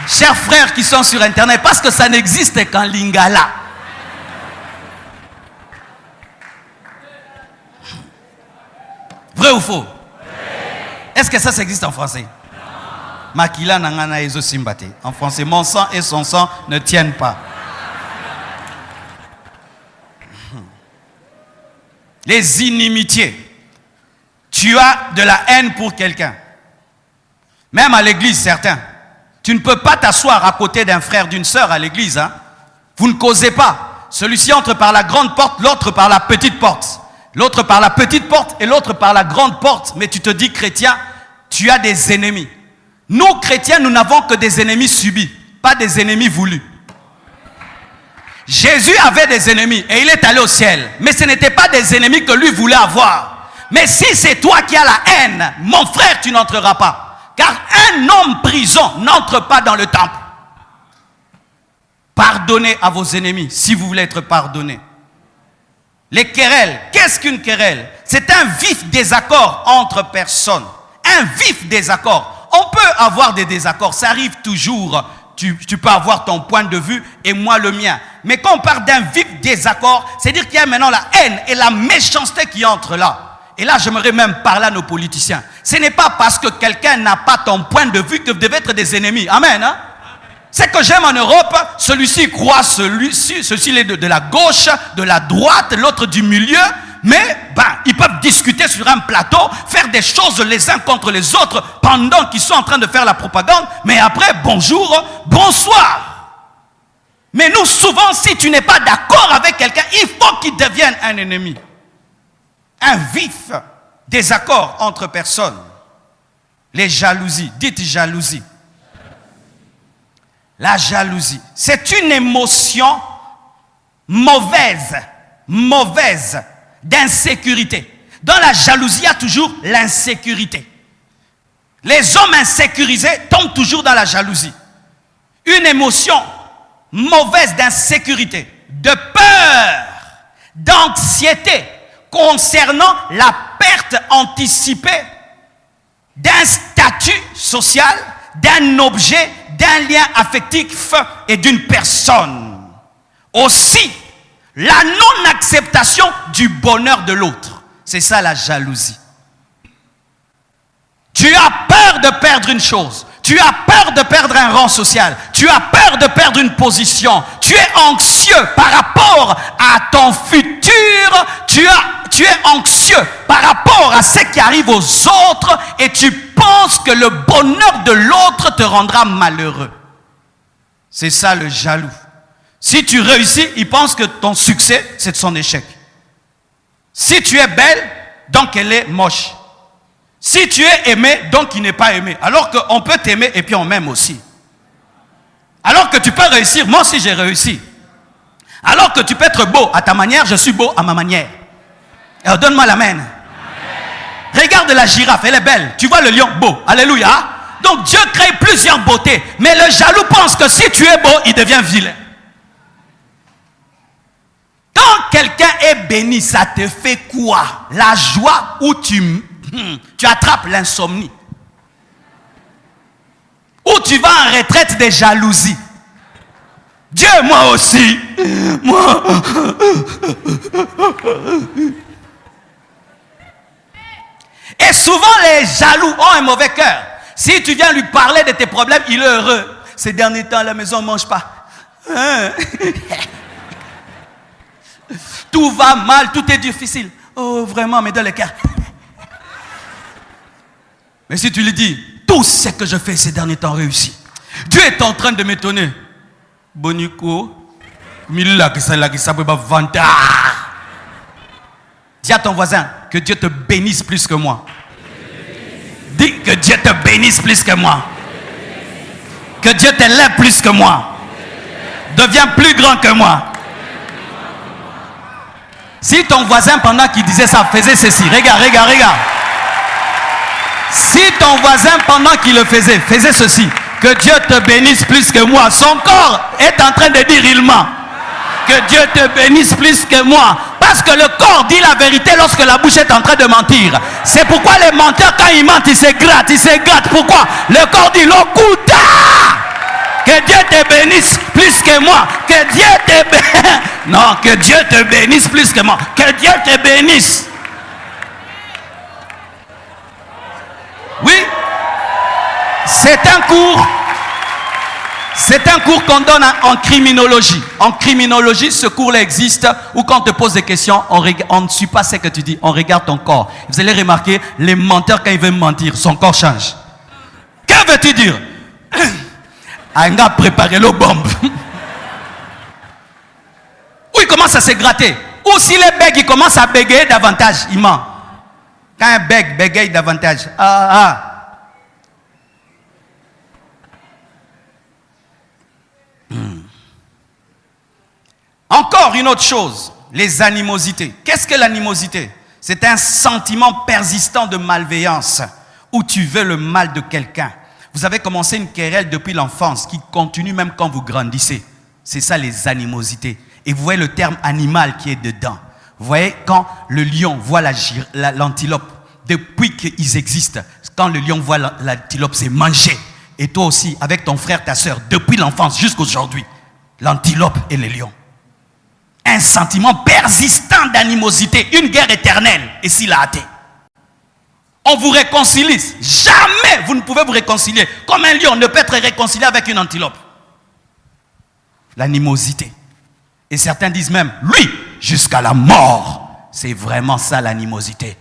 chers frères qui sont sur Internet, parce que ça n'existe qu'en lingala. Vrai ou faux? Est-ce que ça existe en français? Makila nangana ezo simbate. En français, mon sang et son sang ne tiennent pas. Les inimitiés. Tu as de la haine pour quelqu'un. Même à l'église, certains. Tu ne peux pas t'asseoir à côté d'un frère, d'une sœur à l'église. Hein? Vous ne causez pas. Celui-ci entre par la grande porte, l'autre par la petite porte. L'autre par la petite porte et l'autre par la grande porte. Mais tu te dis chrétien, tu as des ennemis. Nous, chrétiens, nous n'avons que des ennemis subis, pas des ennemis voulus. Jésus avait des ennemis et il est allé au ciel. Mais ce n'étaient pas des ennemis que lui voulait avoir. Mais si c'est toi qui as la haine, mon frère, tu n'entreras pas. Car un homme prison n'entre pas dans le temple. Pardonnez à vos ennemis si vous voulez être pardonné. Les querelles, qu'est-ce qu'une querelle? C'est un vif désaccord entre personnes. Un vif désaccord. On peut avoir des désaccords, ça arrive toujours. Tu peux avoir ton point de vue et moi le mien. Mais quand on parle d'un vif désaccord, c'est dire qu'il y a maintenant la haine et la méchanceté qui entrent là. Et là, j'aimerais même parler à nos politiciens. Ce n'est pas parce que quelqu'un n'a pas ton point de vue que vous devez être des ennemis. Amen. Hein? C'est que j'aime en Europe, celui-ci croit ceci est de la gauche, de la droite, l'autre du milieu. Mais ils peuvent discuter sur un plateau, faire des choses les uns contre les autres pendant qu'ils sont en train de faire la propagande. Mais après, bonjour, bonsoir. Mais nous, souvent, si tu n'es pas d'accord avec quelqu'un, il faut qu'il devienne un ennemi. Un vif désaccord entre personnes. Les jalousies, dites jalousie. La jalousie, c'est une émotion mauvaise, d'insécurité. Dans la jalousie, il y a toujours l'insécurité. Les hommes insécurisés tombent toujours dans la jalousie. Une émotion mauvaise d'insécurité, de peur, d'anxiété concernant la perte anticipée d'un statut social, d'un objet, d'un lien affectif et d'une personne. Aussi, la non-acceptation du bonheur de l'autre. C'est ça la jalousie. Tu as peur de perdre une chose. Tu as peur de perdre un rang social. Tu as peur de perdre une position. Tu es anxieux par rapport à ton futur. Tu es anxieux par rapport à ce qui arrive aux autres et tu penses que le bonheur de l'autre te rendra malheureux. C'est ça le jaloux. Si tu réussis, il pense que ton succès, c'est son échec. Si tu es belle, donc elle est moche. Si tu es aimé, donc il n'est pas aimé. Alors qu'on peut t'aimer et puis on m'aime aussi. Alors que tu peux réussir, moi aussi j'ai réussi. Alors que tu peux être beau à ta manière, je suis beau à ma manière. Alors donne-moi l'amen. Regarde la girafe, elle est belle. Tu vois le lion, beau. Alléluia. Donc Dieu crée plusieurs beautés. Mais le jaloux pense que si tu es beau, il devient vilain. Quand quelqu'un est béni, ça te fait quoi? La joie où tu attrapes l'insomnie. Ou tu vas en retraite des jalousies. Dieu, moi aussi. Moi. Et souvent les jaloux ont un mauvais cœur. Si tu viens lui parler de tes problèmes, il est heureux. Ces derniers temps, à la maison, on ne mange pas. Hein? Tout va mal, tout est difficile. Oh, vraiment, mais dans le cœur. Mais si tu lui dis, tout ce que je fais ces derniers temps réussit. Dieu est en train de m'étonner. Bonico. Dis à ton voisin que Dieu te bénisse plus que moi. Dis que Dieu te bénisse plus que moi. Que Dieu t'élève plus que moi. Deviens plus grand que moi. Si ton voisin, pendant qu'il disait ça, faisait ceci, regarde. Si ton voisin, pendant qu'il le faisait ceci, que Dieu te bénisse plus que moi, son corps est en train de dire il ment. Que Dieu te bénisse plus que moi. Parce que le corps dit la vérité lorsque la bouche est en train de mentir. C'est pourquoi les menteurs, quand ils mentent, ils se grattent. Pourquoi? Le corps dit l'okuta. Que Dieu te bénisse plus que moi. Que Dieu te bénisse. Non, que Dieu te bénisse plus que moi. Que Dieu te bénisse. Oui. C'est un cours qu'on donne en criminologie. En criminologie, ce cours-là existe où quand on te pose des questions, on ne suit pas ce que tu dis, on regarde ton corps. Vous allez remarquer, les menteurs, quand ils veulent mentir, son corps change. Que veux-tu dire? Un gars préparé le bombe. Ou il commence à se gratter. Ou s'il est bègue, il commence à bégayer davantage. Il ment. Quand un bègue bégaye davantage. Encore une autre chose, les animosités. Qu'est-ce que l'animosité? C'est un sentiment persistant de malveillance où tu veux le mal de quelqu'un. Vous avez commencé une querelle depuis l'enfance qui continue même quand vous grandissez. C'est ça les animosités. Et vous voyez le terme animal qui est dedans. Vous voyez quand le lion voit l'antilope, depuis qu'ils existent, quand le lion voit l'antilope, c'est manger. Et toi aussi, avec ton frère, ta soeur, depuis l'enfance jusqu'à aujourd'hui, l'antilope et le lion. Un sentiment persistant d'animosité, une guerre éternelle, et s'il a hâté. On vous réconcilie. Jamais vous ne pouvez vous réconcilier. Comme un lion ne peut être réconcilié avec une antilope. L'animosité. Et certains disent même, lui, jusqu'à la mort. C'est vraiment ça l'animosité.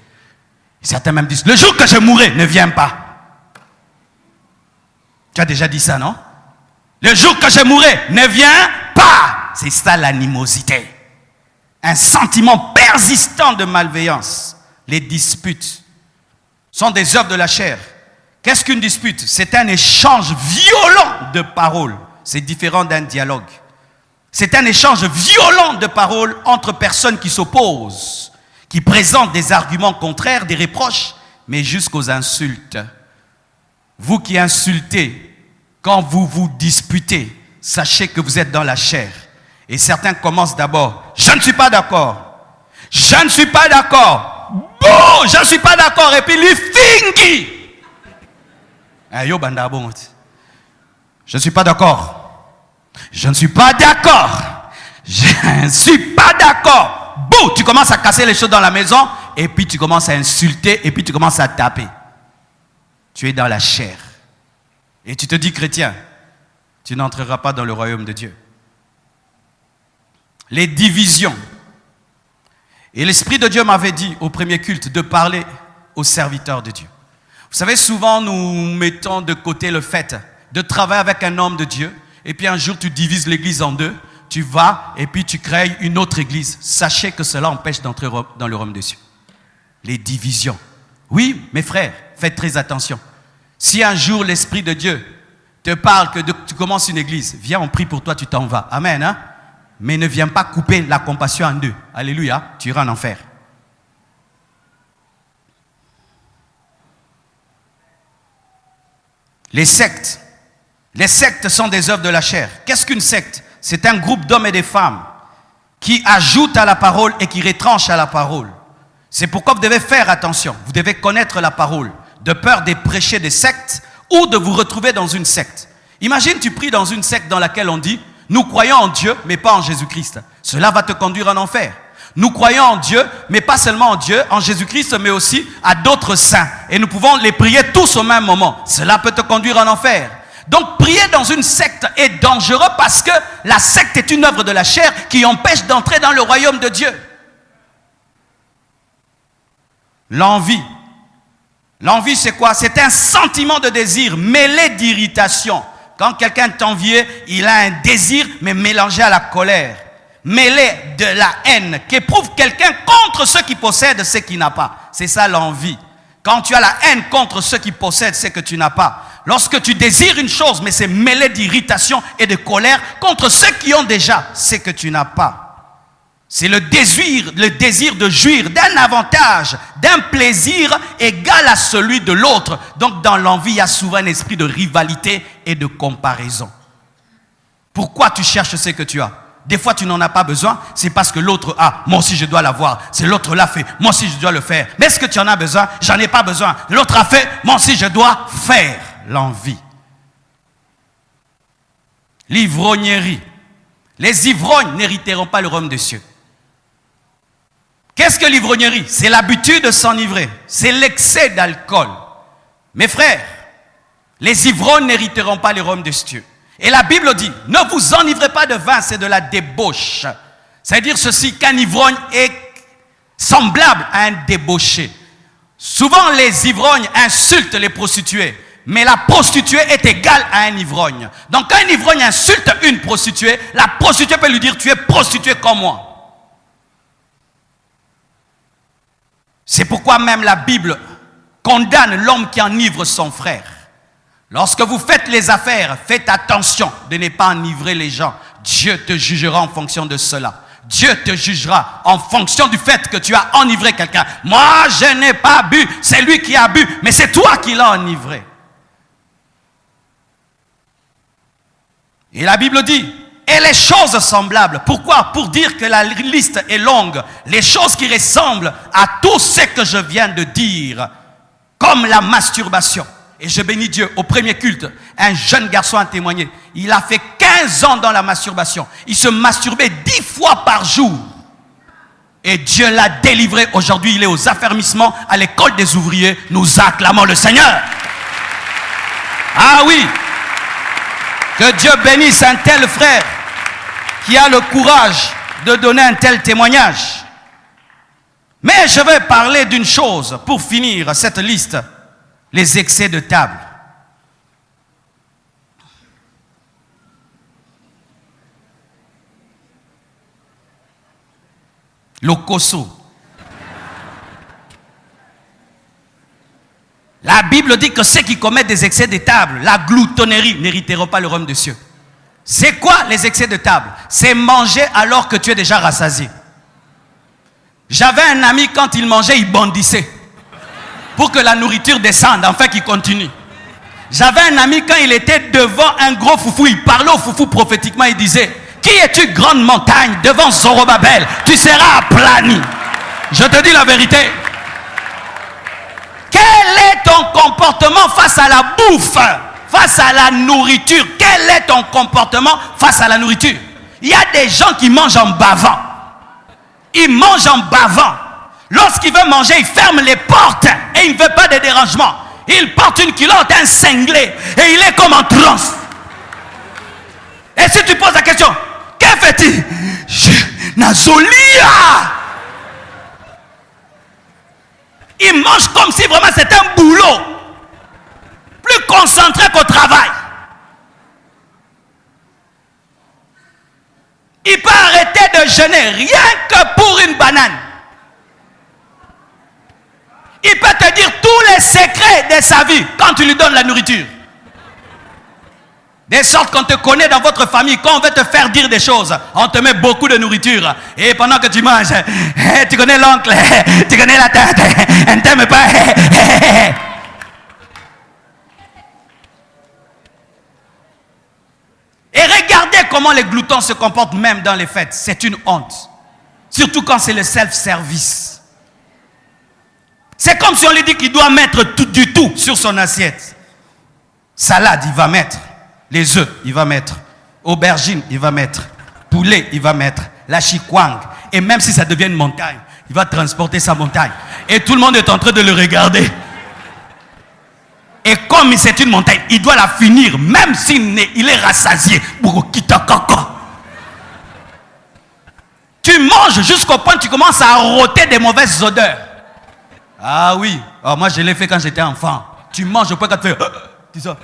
Certains même disent, le jour que je mourrai, ne viens pas. Tu as déjà dit ça, non? Le jour que je mourrai, ne viens pas. C'est ça l'animosité. Un sentiment persistant de malveillance. Les disputes sont des œuvres de la chair. Qu'est-ce qu'une dispute? C'est un échange violent de paroles. C'est différent d'un dialogue. C'est un échange violent de paroles entre personnes qui s'opposent, qui présentent des arguments contraires, des reproches, mais jusqu'aux insultes. Vous qui insultez, quand vous vous disputez, sachez que vous êtes dans la chair. Et certains commencent d'abord, je ne suis pas d'accord. Je ne suis pas d'accord. Bon, je ne suis pas d'accord. Et puis, les fingi. Je ne suis pas d'accord. Je ne suis pas d'accord. Je ne suis pas d'accord. Boum, tu commences à casser les choses dans la maison. Et puis, tu commences à insulter. Et puis, tu commences à taper. tu es dans la chair. Et tu te dis chrétien, tu n'entreras pas dans le royaume de Dieu. Les divisions. Et l'Esprit de Dieu m'avait dit au premier culte de parler aux serviteurs de Dieu. Vous savez, souvent nous mettons de côté le fait de travailler avec un homme de Dieu et puis un jour tu divises l'église en deux, tu vas et puis tu crées une autre église. Sachez que cela empêche d'entrer dans le royaume de Dieu. Les divisions. Oui, mes frères, faites très attention. Si un jour l'Esprit de Dieu te parle que tu commences une église, viens, on prie pour toi, tu t'en vas. Amen, hein? Mais ne viens pas couper la compassion en deux. Alléluia, tu iras en enfer. Les sectes. Les sectes sont des œuvres de la chair. Qu'est-ce qu'une secte? C'est un groupe d'hommes et de femmes qui ajoutent à la parole et qui retranchent à la parole. C'est pourquoi vous devez faire attention. Vous devez connaître la parole, de peur de prêcher des sectes ou de vous retrouver dans une secte. Imagine, tu pries dans une secte dans laquelle on dit « Nous croyons en Dieu, mais pas en Jésus-Christ ». Cela va te conduire en enfer. Nous croyons en Dieu, mais pas seulement en Dieu, en Jésus-Christ, mais aussi à d'autres saints. Et nous pouvons les prier tous au même moment. Cela peut te conduire en enfer. Donc, prier dans une secte est dangereux parce que la secte est une œuvre de la chair qui empêche d'entrer dans le royaume de Dieu. L'envie. L'envie, c'est quoi? C'est un sentiment de désir mêlé d'irritation. Quand quelqu'un t'envie, il a un désir, mais mélangé à la colère. Mêlé de la haine qu'éprouve quelqu'un contre ceux qui possèdent ce qu'il n'a pas. C'est ça l'envie. Quand tu as la haine contre ceux qui possèdent ce que tu n'as pas. Lorsque tu désires une chose, mais c'est mêlé d'irritation et de colère contre ceux qui ont déjà ce que tu n'as pas. C'est le désir de jouir d'un avantage, d'un plaisir égal à celui de l'autre. Donc dans l'envie, il y a souvent un esprit de rivalité et de comparaison. Pourquoi tu cherches ce que tu as? Des fois, tu n'en as pas besoin, c'est parce que l'autre a. Moi aussi, je dois l'avoir. C'est l'autre l'a fait. Moi aussi, je dois le faire. Mais est-ce que tu en as besoin? J'en ai pas besoin. L'autre a fait. Moi aussi, je dois faire. L'envie. L'ivrognerie. Les ivrognes n'hériteront pas le royaume des cieux. Qu'est-ce que l'ivrognerie? C'est l'habitude de s'enivrer. C'est l'excès d'alcool. Mes frères, les ivrognes n'hériteront pas le royaume des cieux. Et la Bible dit, ne vous enivrez pas de vin, c'est de la débauche. C'est-à-dire ceci, qu'un ivrogne est semblable à un débauché. Souvent, les ivrognes insultent les prostituées, mais la prostituée est égale à un ivrogne. Donc, quand un ivrogne insulte une prostituée, la prostituée peut lui dire, tu es prostituée comme moi. C'est pourquoi même la Bible condamne l'homme qui enivre son frère. Lorsque vous faites les affaires, faites attention de ne pas enivrer les gens. Dieu te jugera en fonction de cela. Dieu te jugera en fonction du fait que tu as enivré quelqu'un. Moi, je n'ai pas bu, c'est lui qui a bu, mais c'est toi qui l'as enivré. Et la Bible dit, et les choses semblables. Pourquoi? Pour dire que la liste est longue. Les choses qui ressemblent à tout ce que je viens de dire, comme la masturbation. Et je bénis Dieu, au premier culte, un jeune garçon a témoigné. Il a fait 15 ans dans la masturbation. Il se masturbait 10 fois par jour. Et Dieu l'a délivré. Aujourd'hui, il est aux affermissements à l'école des ouvriers. Nous acclamons le Seigneur. Ah oui. Que Dieu bénisse un tel frère qui a le courage de donner un tel témoignage. Mais je vais parler d'une chose pour finir cette liste. Les excès de table. Le koso. La Bible dit que ceux qui commettent des excès de table, la gloutonnerie, n'hériteront pas le royaume des cieux. C'est quoi les excès de table? C'est manger alors que tu es déjà rassasié. J'avais un ami, quand il mangeait, il bondissait. Pour que la nourriture descende, enfin qu'il continue. J'avais un ami, quand il était devant un gros foufou, il parlait au foufou prophétiquement, il disait, qui es-tu grande montagne devant Zorobabel? Tu seras aplani. Je te dis la vérité. Quel est ton comportement face à la bouffe, face à la nourriture? Quel est ton comportement face à la nourriture? Il y a des gens qui mangent en bavant. Ils mangent en bavant. Lorsqu'il veut manger, il ferme les portes et il ne veut pas de dérangement. Il porte une culotte, un cinglé, et il est comme en transe. Et si tu poses la question, que fait-il? Nazolia. Il mange comme si vraiment c'était un boulot. Plus concentré qu'au travail. Il peut arrêter de jeûner rien que pour une banane. Il peut te dire tous les secrets de sa vie quand tu lui donnes la nourriture. De sorte qu'on te connaît dans votre famille, quand on veut te faire dire des choses, on te met beaucoup de nourriture. Et pendant que tu manges, tu connais l'oncle, tu connais la tante, elle ne t'aime pas. Et regardez comment les gloutons se comportent même dans les fêtes. C'est une honte. Surtout quand c'est le self-service. C'est comme si on lui dit qu'il doit mettre tout du tout sur son assiette. Salade, il va mettre. Les œufs, il va mettre. Aubergine, il va mettre. Poulet, il va mettre. La chikwang. Et même si ça devient une montagne, il va transporter sa montagne. Et tout le monde est en train de le regarder. Et comme c'est une montagne, il doit la finir, même s'il est rassasié. Tu manges jusqu'au point que tu commences à rôter des mauvaises odeurs. Ah oui, oh, moi je l'ai fait quand j'étais enfant. Tu manges au point quand tu fais... tu sors.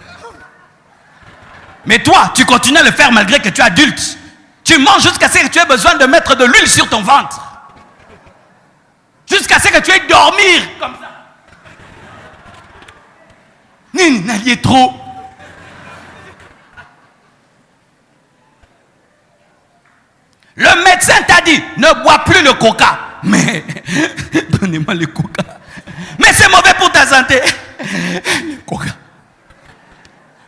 Mais toi, tu continues à le faire malgré que tu es adulte. Tu manges jusqu'à ce que tu aies besoin de mettre de l'huile sur ton ventre. Jusqu'à ce que tu aies dormir comme ça. Il est trop. Le médecin t'a dit, ne bois plus le coca. Mais, donnez-moi le coca. Mais c'est mauvais pour ta santé. Le coca.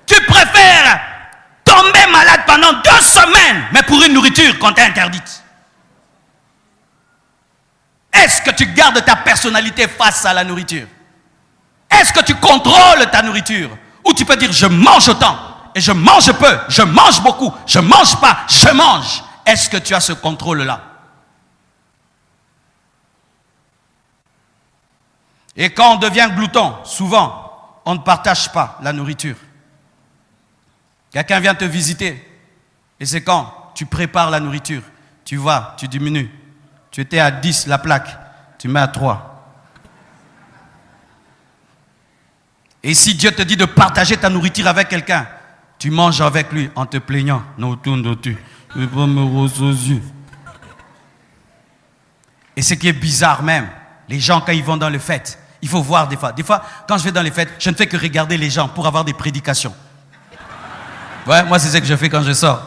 Tu préfères tomber malade pendant 2 semaines, mais pour une nourriture qu'on t'a interdite. Est-ce que tu gardes ta personnalité face à la nourriture? Est-ce que tu contrôles ta nourriture? Ou tu peux dire, je mange autant, et je mange peu, je mange beaucoup, je mange pas, je mange. Est-ce que tu as ce contrôle-là? Et quand on devient glouton, souvent, on ne partage pas la nourriture. Quelqu'un vient te visiter, et c'est quand tu prépares la nourriture, tu vas, tu diminues. Tu étais à 10 la plaque, tu mets à 3. Et si Dieu te dit de partager ta nourriture avec quelqu'un, tu manges avec lui en te plaignant. Et ce qui est bizarre même, les gens quand ils vont dans les fêtes, il faut voir des fois. Des fois, quand je vais dans les fêtes, je ne fais que regarder les gens pour avoir des prédications. Ouais, moi c'est ce que je fais quand je sors.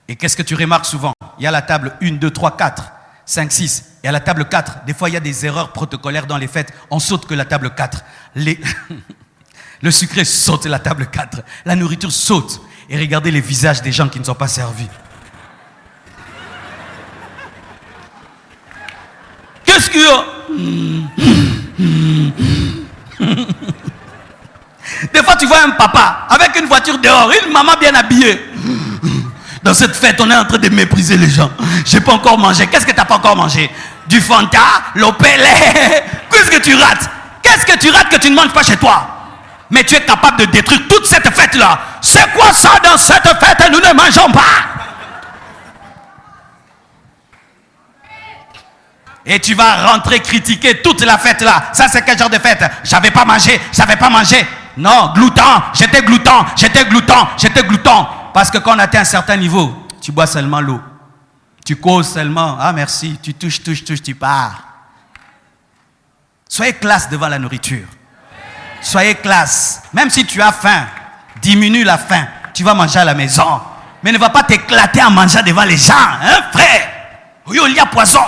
Et qu'est-ce que tu remarques souvent? Il y a la table 1, 2, 3, 4, 5, 6. Et à la table 4, des fois il y a des erreurs protocolaires dans les fêtes. On saute que la table 4. Le sucré saute la table 4. La nourriture saute. Et regardez les visages des gens qui ne sont pas servis. Qu'est-ce qu'il y a? Des fois tu vois un papa avec une voiture dehors, une maman bien habillée. Dans cette fête, on est en train de mépriser les gens. J'ai pas encore mangé. Qu'est-ce que tu n'as pas encore mangé? Du Fanta, l'Opélé. Qu'est-ce que tu rates? Qu'est-ce que tu rates que tu ne manges pas chez toi? Mais tu es capable de détruire toute cette fête-là. C'est quoi ça dans cette fête? Nous ne mangeons pas. Et tu vas rentrer critiquer toute la fête-là. Ça, c'est quel genre de fête? J'avais pas mangé, j'avais pas mangé. Non, glouton, j'étais glouton, j'étais glouton, j'étais glouton. Parce que quand on atteint un certain niveau, tu bois seulement l'eau. Tu causes seulement. Ah merci, tu touches, tu pars. Soyez classe devant la nourriture. Soyez classe. Même si tu as faim, diminue la faim. Tu vas manger à la maison. Mais ne va pas t'éclater en mangeant devant les gens. Hein, frère? Oui, il y a poison.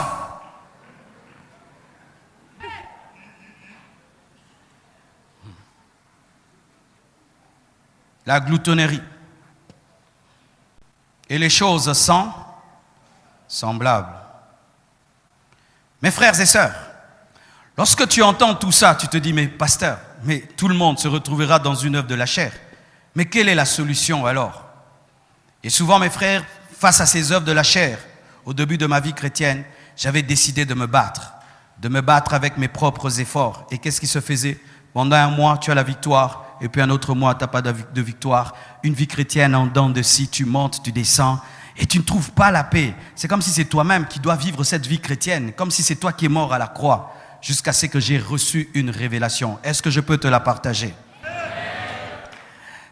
La gloutonnerie. Et les choses sont semblables. Mes frères et sœurs, lorsque tu entends tout ça, tu te dis, mais pasteur, mais tout le monde se retrouvera dans une œuvre de la chair. Mais quelle est la solution alors? Et souvent, mes frères, face à ces œuvres de la chair, au début de ma vie chrétienne, j'avais décidé de me battre avec mes propres efforts. Et qu'est-ce qui se faisait? Pendant un mois, tu as la victoire. Et puis un autre mois, tu n'as pas de victoire. Une vie chrétienne en dents de scie, tu montes, tu descends. Et tu ne trouves pas la paix. C'est comme si c'est toi-même qui dois vivre cette vie chrétienne. Comme si c'est toi qui es mort à la croix. Jusqu'à ce que j'ai reçu une révélation. Est-ce que je peux te la partager?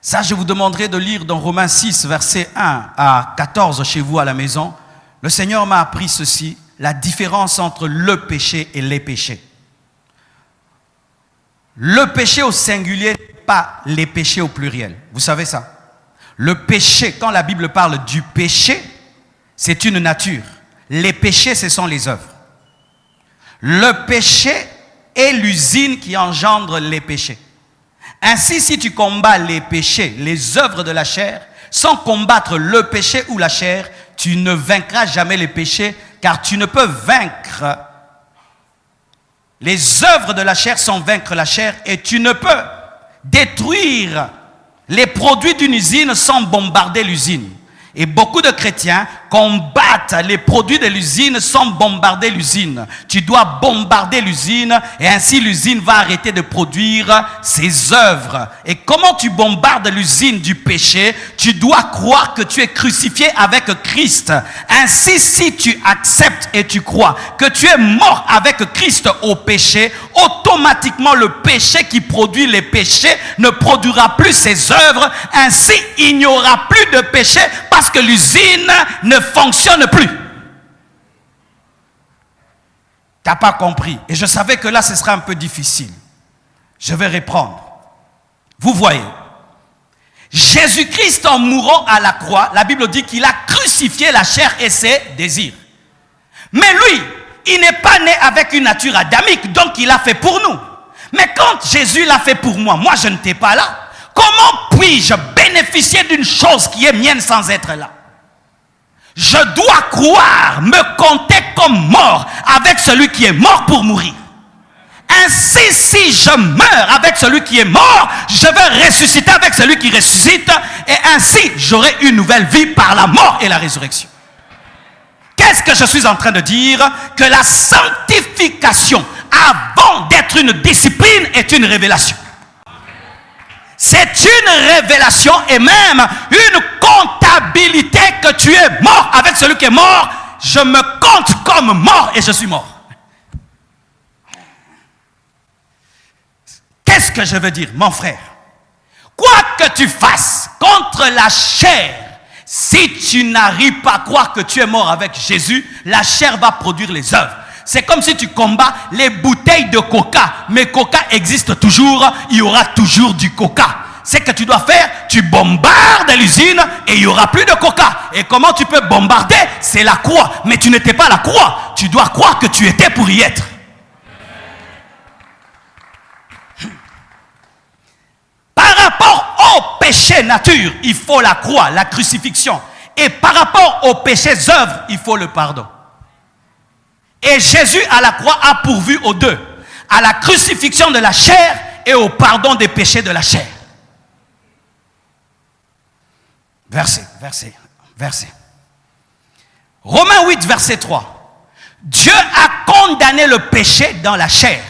Ça, je vous demanderai de lire dans Romains 6, versets 1 à 14 chez vous à la maison. Le Seigneur m'a appris ceci, la différence entre le péché et les péchés. Le péché au singulier, pas les péchés au pluriel. Vous savez ça? Le péché, quand la Bible parle du péché, c'est une nature. Les péchés, ce sont les œuvres. Le péché est l'usine qui engendre les péchés. Ainsi, si tu combats les péchés, les œuvres de la chair, sans combattre le péché ou la chair, tu ne vaincras jamais les péchés, car tu ne peux vaincre. Les œuvres de la chair sans vaincre la chair, et tu ne peux détruire les produits d'une usine sans bombarder l'usine. Et beaucoup de chrétiens combattent les produits de l'usine sans bombarder l'usine. Tu dois bombarder l'usine et ainsi l'usine va arrêter de produire ses œuvres. Et comment tu bombardes l'usine du péché? Tu dois croire que tu es crucifié avec Christ. Ainsi, si tu acceptes et tu crois que tu es mort avec Christ au péché, automatiquement le péché qui produit les péchés ne produira plus ses œuvres. Ainsi, il n'y aura plus de péché parce que l'usine ne fonctionne plus. Tu n'as pas compris. Et je savais que là, ce sera un peu difficile. Je vais reprendre. Vous voyez, Jésus-Christ, en mourant à la croix, la Bible dit qu'il a crucifié la chair et ses désirs. Mais lui, il n'est pas né avec une nature adamique, donc il l'a fait pour nous. Mais quand Jésus l'a fait pour moi, moi je n'étais pas là. Comment puis-je bénéficier d'une chose qui est mienne sans être là? Je dois croire, me compter comme mort avec celui qui est mort pour mourir. Ainsi, si je meurs avec celui qui est mort, je vais ressusciter avec celui qui ressuscite. Et ainsi, j'aurai une nouvelle vie par la mort et la résurrection. Qu'est-ce que je suis en train de dire? Que la sanctification, avant d'être une discipline, est une révélation. C'est une révélation et même une comptabilité que tu es mort avec celui qui est mort. Je me compte comme mort et je suis mort. Qu'est-ce que je veux dire, mon frère? Quoi que tu fasses contre la chair, si tu n'arrives pas à croire que tu es mort avec Jésus, la chair va produire les œuvres. C'est comme si tu combats les bouteilles de coca. Mais coca existe toujours, il y aura toujours du coca. C'est que tu dois faire, tu bombardes l'usine et il n'y aura plus de coca. Et comment tu peux bombarder? C'est la croix. Mais tu n'étais pas la croix. Tu dois croire que tu étais pour y être. Par rapport au péché nature, il faut la croix, la crucifixion. Et par rapport au péché œuvre, il faut le pardon. Et Jésus à la croix a pourvu aux deux, à la crucifixion de la chair et au pardon des péchés de la chair. Verset. Romains 8, verset 3. Dieu a condamné le péché dans la chair,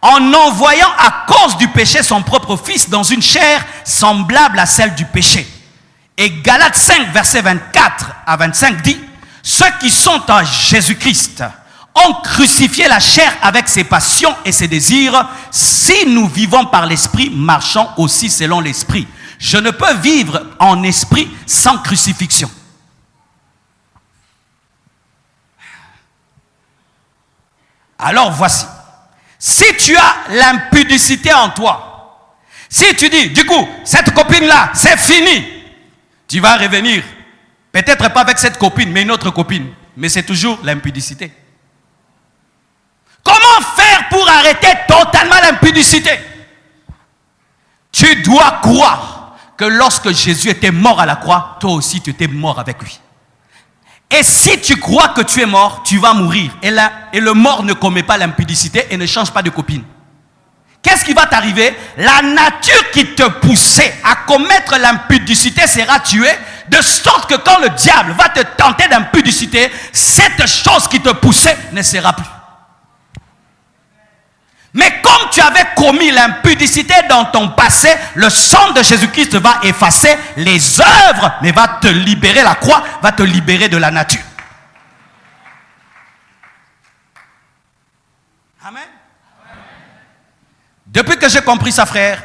en envoyant à cause du péché son propre fils dans une chair semblable à celle du péché. Et Galates 5, verset 24 à 25 dit, ceux qui sont en Jésus-Christ ont crucifié la chair avec ses passions et ses désirs. Si nous vivons par l'esprit, marchons aussi selon l'esprit. Je ne peux vivre en esprit sans crucifixion. Alors voici, si tu as l'impudicité en toi, si tu dis, du coup, cette copine-là, c'est fini, tu vas revenir, peut-être pas avec cette copine, mais une autre copine, mais c'est toujours l'impudicité. Comment faire pour arrêter totalement l'impudicité? Tu dois croire que lorsque Jésus était mort à la croix, toi aussi tu étais mort avec lui. Et si tu crois que tu es mort, tu vas mourir. Et le mort ne commet pas l'impudicité et ne change pas de copine. Qu'est-ce qui va t'arriver? La nature qui te poussait à commettre l'impudicité sera tuée, de sorte que quand le diable va te tenter d'impudicité, cette chose qui te poussait ne sera plus. Mais comme tu avais commis l'impudicité dans ton passé, le sang de Jésus-Christ va effacer les œuvres, mais va te libérer, la croix va te libérer de la nature. Amen. Depuis que j'ai compris ça, frère,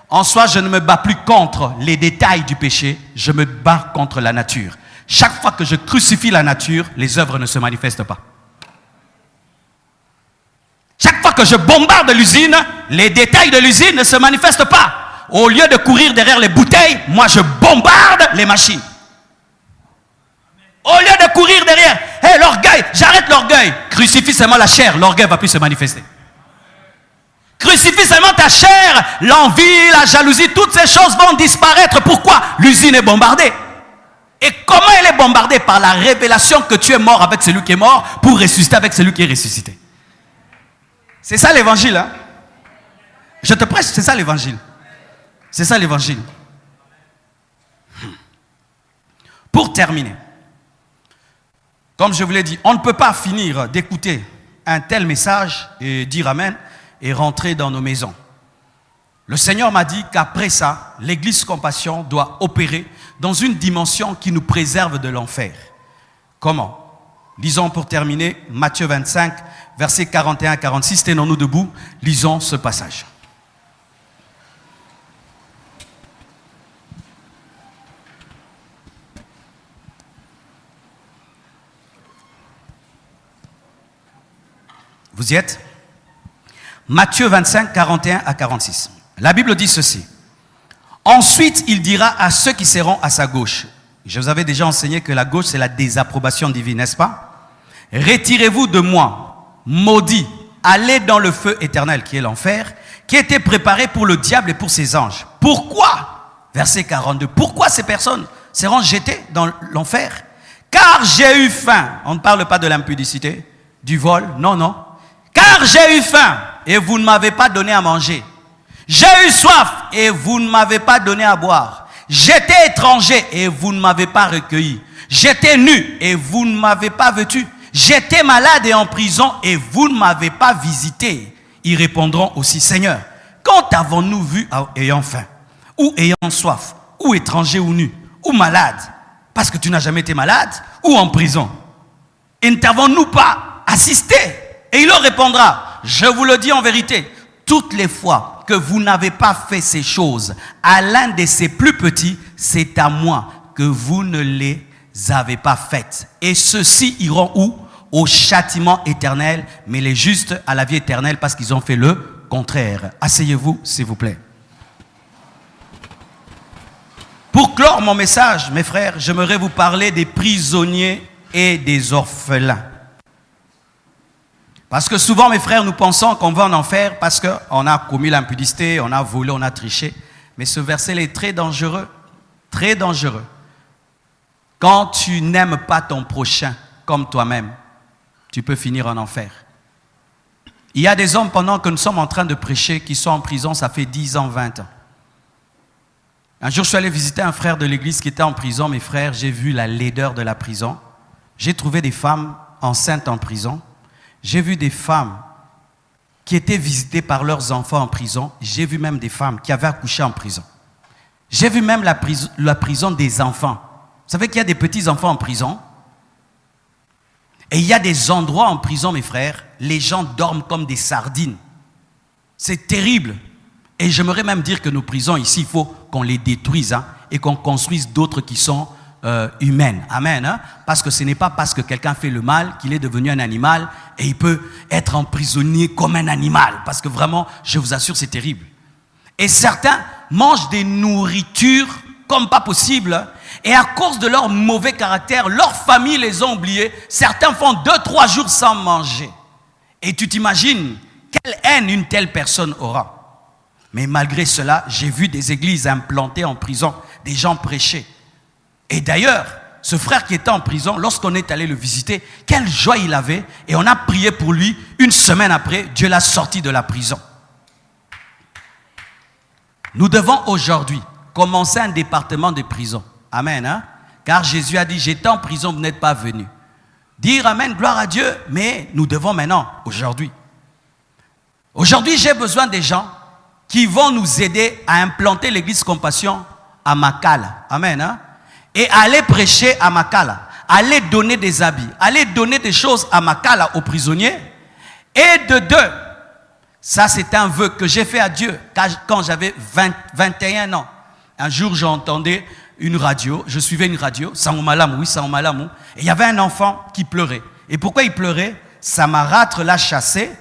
en soi, je ne me bats plus contre les détails du péché, je me bats contre la nature. Chaque fois que je crucifie la nature, les œuvres ne se manifestent pas. Chaque fois que je bombarde l'usine, les détails de l'usine ne se manifestent pas. Au lieu de courir derrière les bouteilles, moi je bombarde les machines. Au lieu de courir derrière, hey, l'orgueil, j'arrête l'orgueil. Crucifie seulement la chair, l'orgueil ne va plus se manifester. Crucifie seulement ta chair, l'envie, la jalousie, toutes ces choses vont disparaître. Pourquoi? L'usine est bombardée. Et comment elle est bombardée? Par la révélation que tu es mort avec celui qui est mort pour ressusciter avec celui qui est ressuscité. C'est ça l'évangile, hein? Je te prêche, c'est ça l'évangile. C'est ça l'évangile. Pour terminer, comme je vous l'ai dit, on ne peut pas finir d'écouter un tel message et dire Amen et rentrer dans nos maisons. Le Seigneur m'a dit qu'après ça, l'Église Compassion doit opérer dans une dimension qui nous préserve de l'enfer. Comment? Lisons pour terminer Matthieu 25, versets 41 à 46. Tenons-nous debout, lisons ce passage. Vous y êtes? Matthieu 25, 41 à 46. La Bible dit ceci. Ensuite, il dira à ceux qui seront à sa gauche. Je vous avais déjà enseigné que la gauche, c'est la désapprobation divine, n'est-ce pas? Retirez-vous de moi, maudits, allez dans le feu éternel qui est l'enfer, qui était préparé pour le diable et pour ses anges. Pourquoi? Verset 42. Pourquoi ces personnes seront jetées dans l'enfer? Car j'ai eu faim. On ne parle pas de l'impudicité, du vol, non, non. Car j'ai eu faim et vous ne m'avez pas donné à manger. J'ai eu soif et vous ne m'avez pas donné à boire. J'étais étranger et vous ne m'avez pas recueilli. J'étais nu et vous ne m'avez pas vêtu. J'étais malade et en prison et vous ne m'avez pas visité. Ils répondront aussi, Seigneur, quand avons-nous vu ayant faim, ou ayant soif, ou étranger ou nu, ou malade, parce que tu n'as jamais été malade, ou en prison? Et ne t'avons-nous pas assisté? Et il leur répondra, je vous le dis en vérité, toutes les fois que vous n'avez pas fait ces choses à l'un de ces plus petits, c'est à moi que vous ne les avez pas faites. Et ceux-ci iront où? Au châtiment éternel, mais les justes à la vie éternelle parce qu'ils ont fait le contraire. Asseyez-vous, s'il vous plaît. Pour clore mon message, mes frères, j'aimerais vous parler des prisonniers et des orphelins. Parce que souvent, mes frères, nous pensons qu'on va en enfer parce qu'on a commis l'impudicité, on a volé, on a triché. Mais ce verset est très dangereux. Très dangereux. Quand tu n'aimes pas ton prochain comme toi-même, tu peux finir en enfer. Il y a des hommes, pendant que nous sommes en train de prêcher, qui sont en prison, ça fait 10 ans, 20 ans. Un jour, je suis allé visiter un frère de l'église qui était en prison. Mes frères, j'ai vu la laideur de la prison. J'ai trouvé des femmes enceintes en prison. J'ai vu des femmes qui étaient visitées par leurs enfants en prison. J'ai vu même des femmes qui avaient accouché en prison. J'ai vu même la prison des enfants. Vous savez qu'il y a des petits-enfants en prison? Et il y a des endroits en prison, mes frères, les gens dorment comme des sardines. C'est terrible. Et j'aimerais même dire que nos prisons ici, il faut qu'on les détruise et qu'on construise d'autres qui sont humaines. Amen. Parce que ce n'est pas parce que quelqu'un fait le mal qu'il est devenu un animal et il peut être emprisonné comme un animal. Parce que vraiment, je vous assure, c'est terrible. Et certains mangent des nourritures comme pas possible. Et à cause de leur mauvais caractère, leur famille les a oubliés. Certains font 2-3 jours sans manger. Et tu t'imagines quelle haine une telle personne aura. Mais malgré cela, j'ai vu des églises implantées en prison, des gens prêcher. Et d'ailleurs, ce frère qui était en prison, lorsqu'on est allé le visiter, quelle joie il avait. Et on a prié pour lui. Une semaine après, Dieu l'a sorti de la prison. Nous devons aujourd'hui commencer un département de prison. Amen. Car Jésus a dit, j'étais en prison, vous n'êtes pas venus. Dire Amen, gloire à Dieu. Mais nous devons maintenant, aujourd'hui, Aujourd'hui, j'ai besoin des gens qui vont nous aider à implanter l'église Compassion à Makala. Amen. Hein? Et aller prêcher à Makala. Aller donner des habits. Aller donner des choses à Makala, aux prisonniers. Et de deux, ça c'est un vœu que j'ai fait à Dieu quand j'avais 21 ans. Un jour, j'entendais une radio. Je suivais une radio. Saoumalamou, oui, Saoumalamou. Et il y avait un enfant qui pleurait. Et pourquoi il pleurait? Sa marâtre l'a chassé,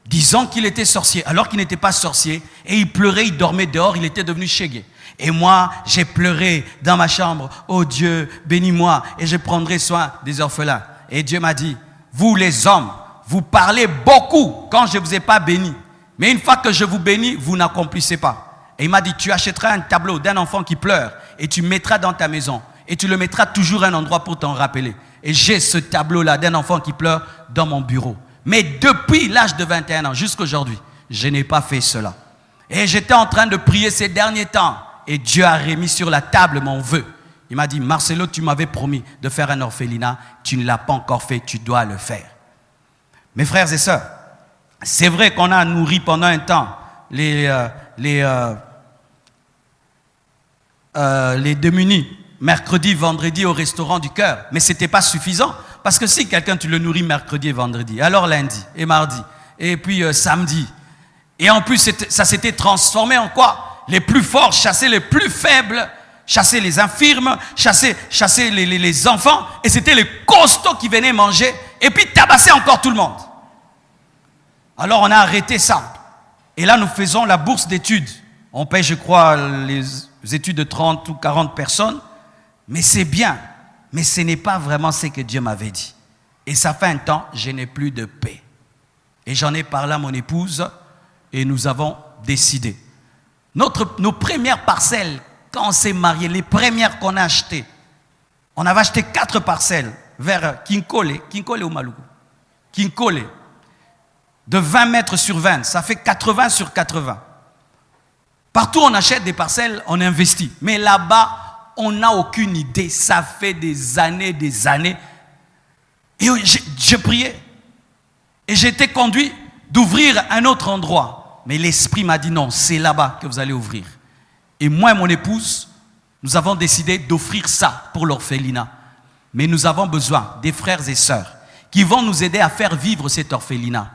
disant qu'il était sorcier, alors qu'il n'était pas sorcier. Et il pleurait, il dormait dehors, il était devenu chégué. Et moi, j'ai pleuré dans ma chambre. Oh Dieu, bénis-moi et je prendrai soin des orphelins. Et Dieu m'a dit, vous les hommes, vous parlez beaucoup quand je ne vous ai pas béni. Mais une fois que je vous bénis, vous n'accomplissez pas. Et il m'a dit, tu achèteras un tableau d'un enfant qui pleure et tu mettras dans ta maison. Et tu le mettras toujours à un endroit pour t'en rappeler. Et j'ai ce tableau-là d'un enfant qui pleure dans mon bureau. Mais depuis l'âge de 21 ans jusqu'à aujourd'hui, je n'ai pas fait cela. Et j'étais en train de prier ces derniers temps. Et Dieu a remis sur la table mon vœu. Il m'a dit, Marcelo, tu m'avais promis de faire un orphelinat. Tu ne l'as pas encore fait, tu dois le faire. Mes frères et sœurs, c'est vrai qu'on a nourri pendant un temps les démunis, mercredi, vendredi au restaurant du cœur. Mais ce n'était pas suffisant. Parce que si quelqu'un, tu le nourris mercredi et vendredi, alors lundi et mardi, et puis samedi, et en plus ça s'était transformé en quoi? Les plus forts chassaient les plus faibles, chassaient les infirmes, chassaient les enfants, et c'était les costauds qui venaient manger, et puis tabassaient encore tout le monde. Alors on a arrêté ça. Et là, nous faisons la bourse d'études. On paye, je crois, les études de 30 ou 40 personnes, mais c'est bien. Mais ce n'est pas vraiment ce que Dieu m'avait dit. Et ça fait un temps, je n'ai plus de paix. Et j'en ai parlé à mon épouse, et nous avons décidé. Nos premières parcelles, quand on s'est mariés, les premières qu'on a achetées, on avait acheté 4 parcelles vers Kinkole ou Maluku. Kinkole, de 20 mètres sur 20, ça fait 80 sur 80. Partout où on achète des parcelles, on investit. Mais là-bas, on n'a aucune idée. Ça fait des années. Et je priais. Et j'étais conduit d'ouvrir un autre endroit. Mais l'Esprit m'a dit non, c'est là-bas que vous allez ouvrir. Et moi et mon épouse, nous avons décidé d'offrir ça pour l'orphelinat. Mais nous avons besoin des frères et sœurs qui vont nous aider à faire vivre cet orphelinat.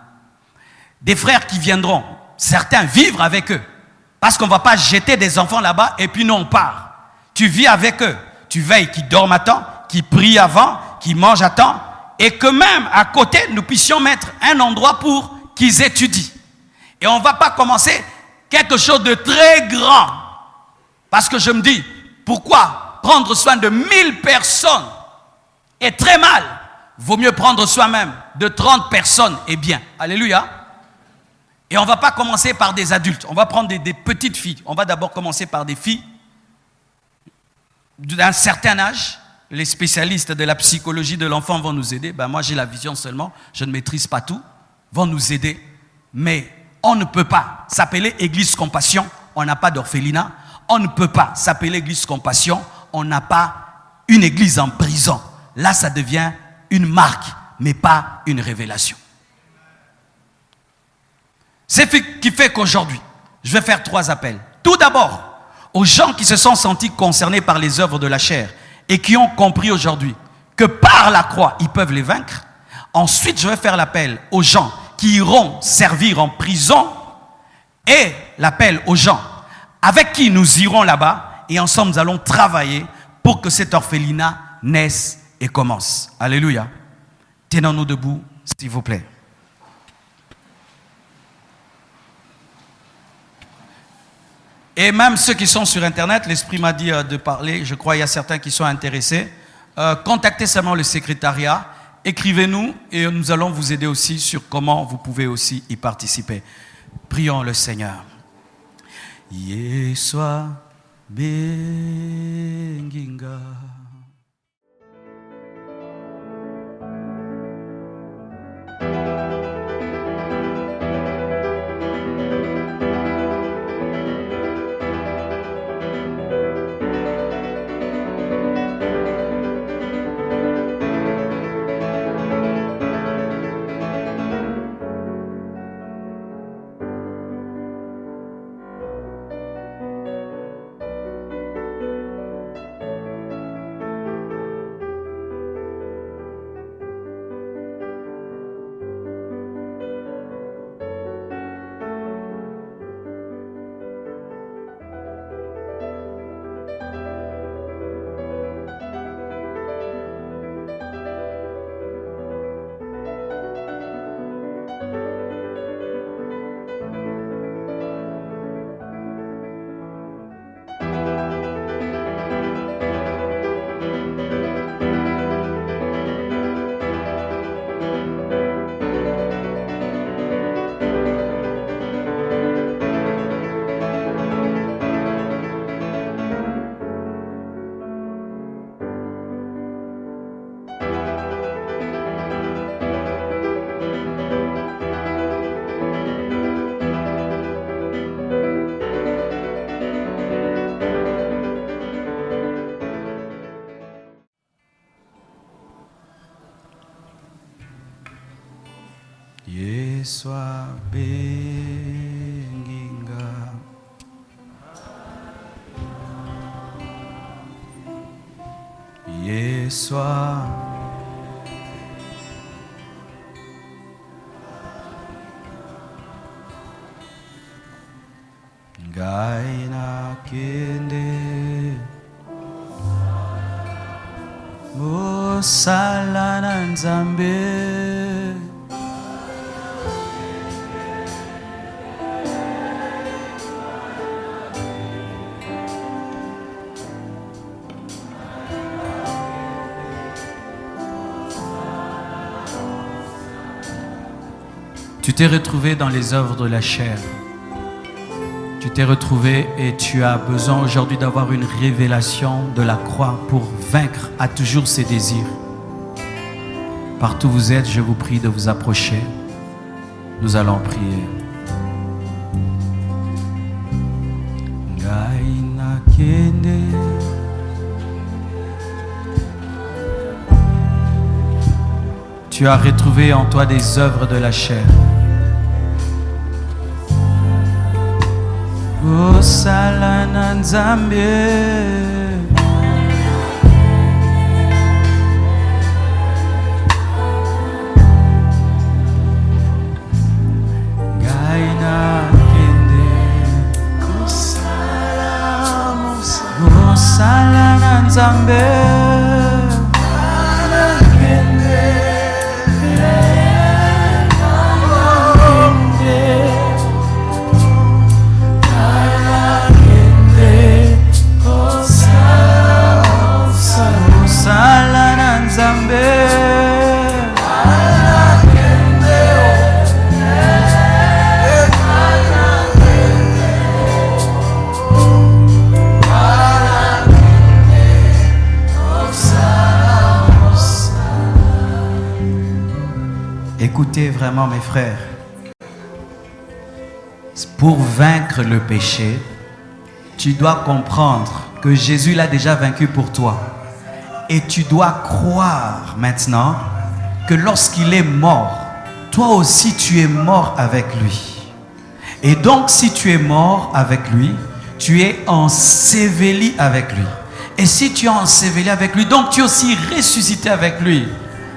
Des frères qui viendront, certains, vivre avec eux. Parce qu'on ne va pas jeter des enfants là-bas et puis nous on part. Tu vis avec eux. Tu veilles qu'ils dorment à temps, qu'ils prient avant, qu'ils mangent à temps. Et que même à côté, nous puissions mettre un endroit pour qu'ils étudient. Et on ne va pas commencer quelque chose de très grand. Parce que je me dis, pourquoi prendre soin de 1000 personnes est très mal? Vaut mieux prendre soin même de 30 personnes et bien. Alléluia. Et on ne va pas commencer par des adultes. On va prendre des petites filles. On va d'abord commencer par des filles d'un certain âge. Les spécialistes de la psychologie de l'enfant vont nous aider. Ben moi, j'ai la vision seulement. Je ne maîtrise pas tout. Vont nous aider. Mais on ne peut pas s'appeler Église Compassion. On n'a pas d'orphelinat. On ne peut pas s'appeler Église Compassion. On n'a pas une église en prison. Là, ça devient une marque, mais pas une révélation. C'est ce qui fait qu'aujourd'hui, je vais faire 3 appels. Tout d'abord, aux gens qui se sont sentis concernés par les œuvres de la chair et qui ont compris aujourd'hui que par la croix, ils peuvent les vaincre. Ensuite, je vais faire l'appel aux gens qui iront servir en prison et l'appel aux gens avec qui nous irons là-bas et ensemble, nous allons travailler pour que cet orphelinat naisse et commence. Alléluia. Tenons-nous debout, s'il vous plaît. Et même ceux qui sont sur Internet, l'Esprit m'a dit de parler, je crois qu'il y a certains qui sont intéressés. Contactez seulement le secrétariat, écrivez-nous et nous allons vous aider aussi sur comment vous pouvez aussi y participer. Prions le Seigneur. Yeswa benginga. Yeswa benginga. Yeswa Gaina kende Musala na Nzambe. Tu t'es retrouvé dans les œuvres de la chair. Tu t'es retrouvé et tu as besoin aujourd'hui d'avoir une révélation de la croix pour vaincre à toujours ses désirs. Partout où vous êtes, je vous prie de vous approcher. Nous allons prier. Gaina kende. Tu as retrouvé en toi des œuvres de la chair. Osala na Nzambe. Gaina kende. Osala na Nzambe. Écoutez vraiment mes frères, pour vaincre le péché, tu dois comprendre que Jésus l'a déjà vaincu pour toi. Et tu dois croire maintenant que lorsqu'il est mort, toi aussi tu es mort avec lui. Et donc si tu es mort avec lui, tu es enseveli avec lui. Et si tu es enseveli avec lui, donc tu es aussi ressuscité avec lui.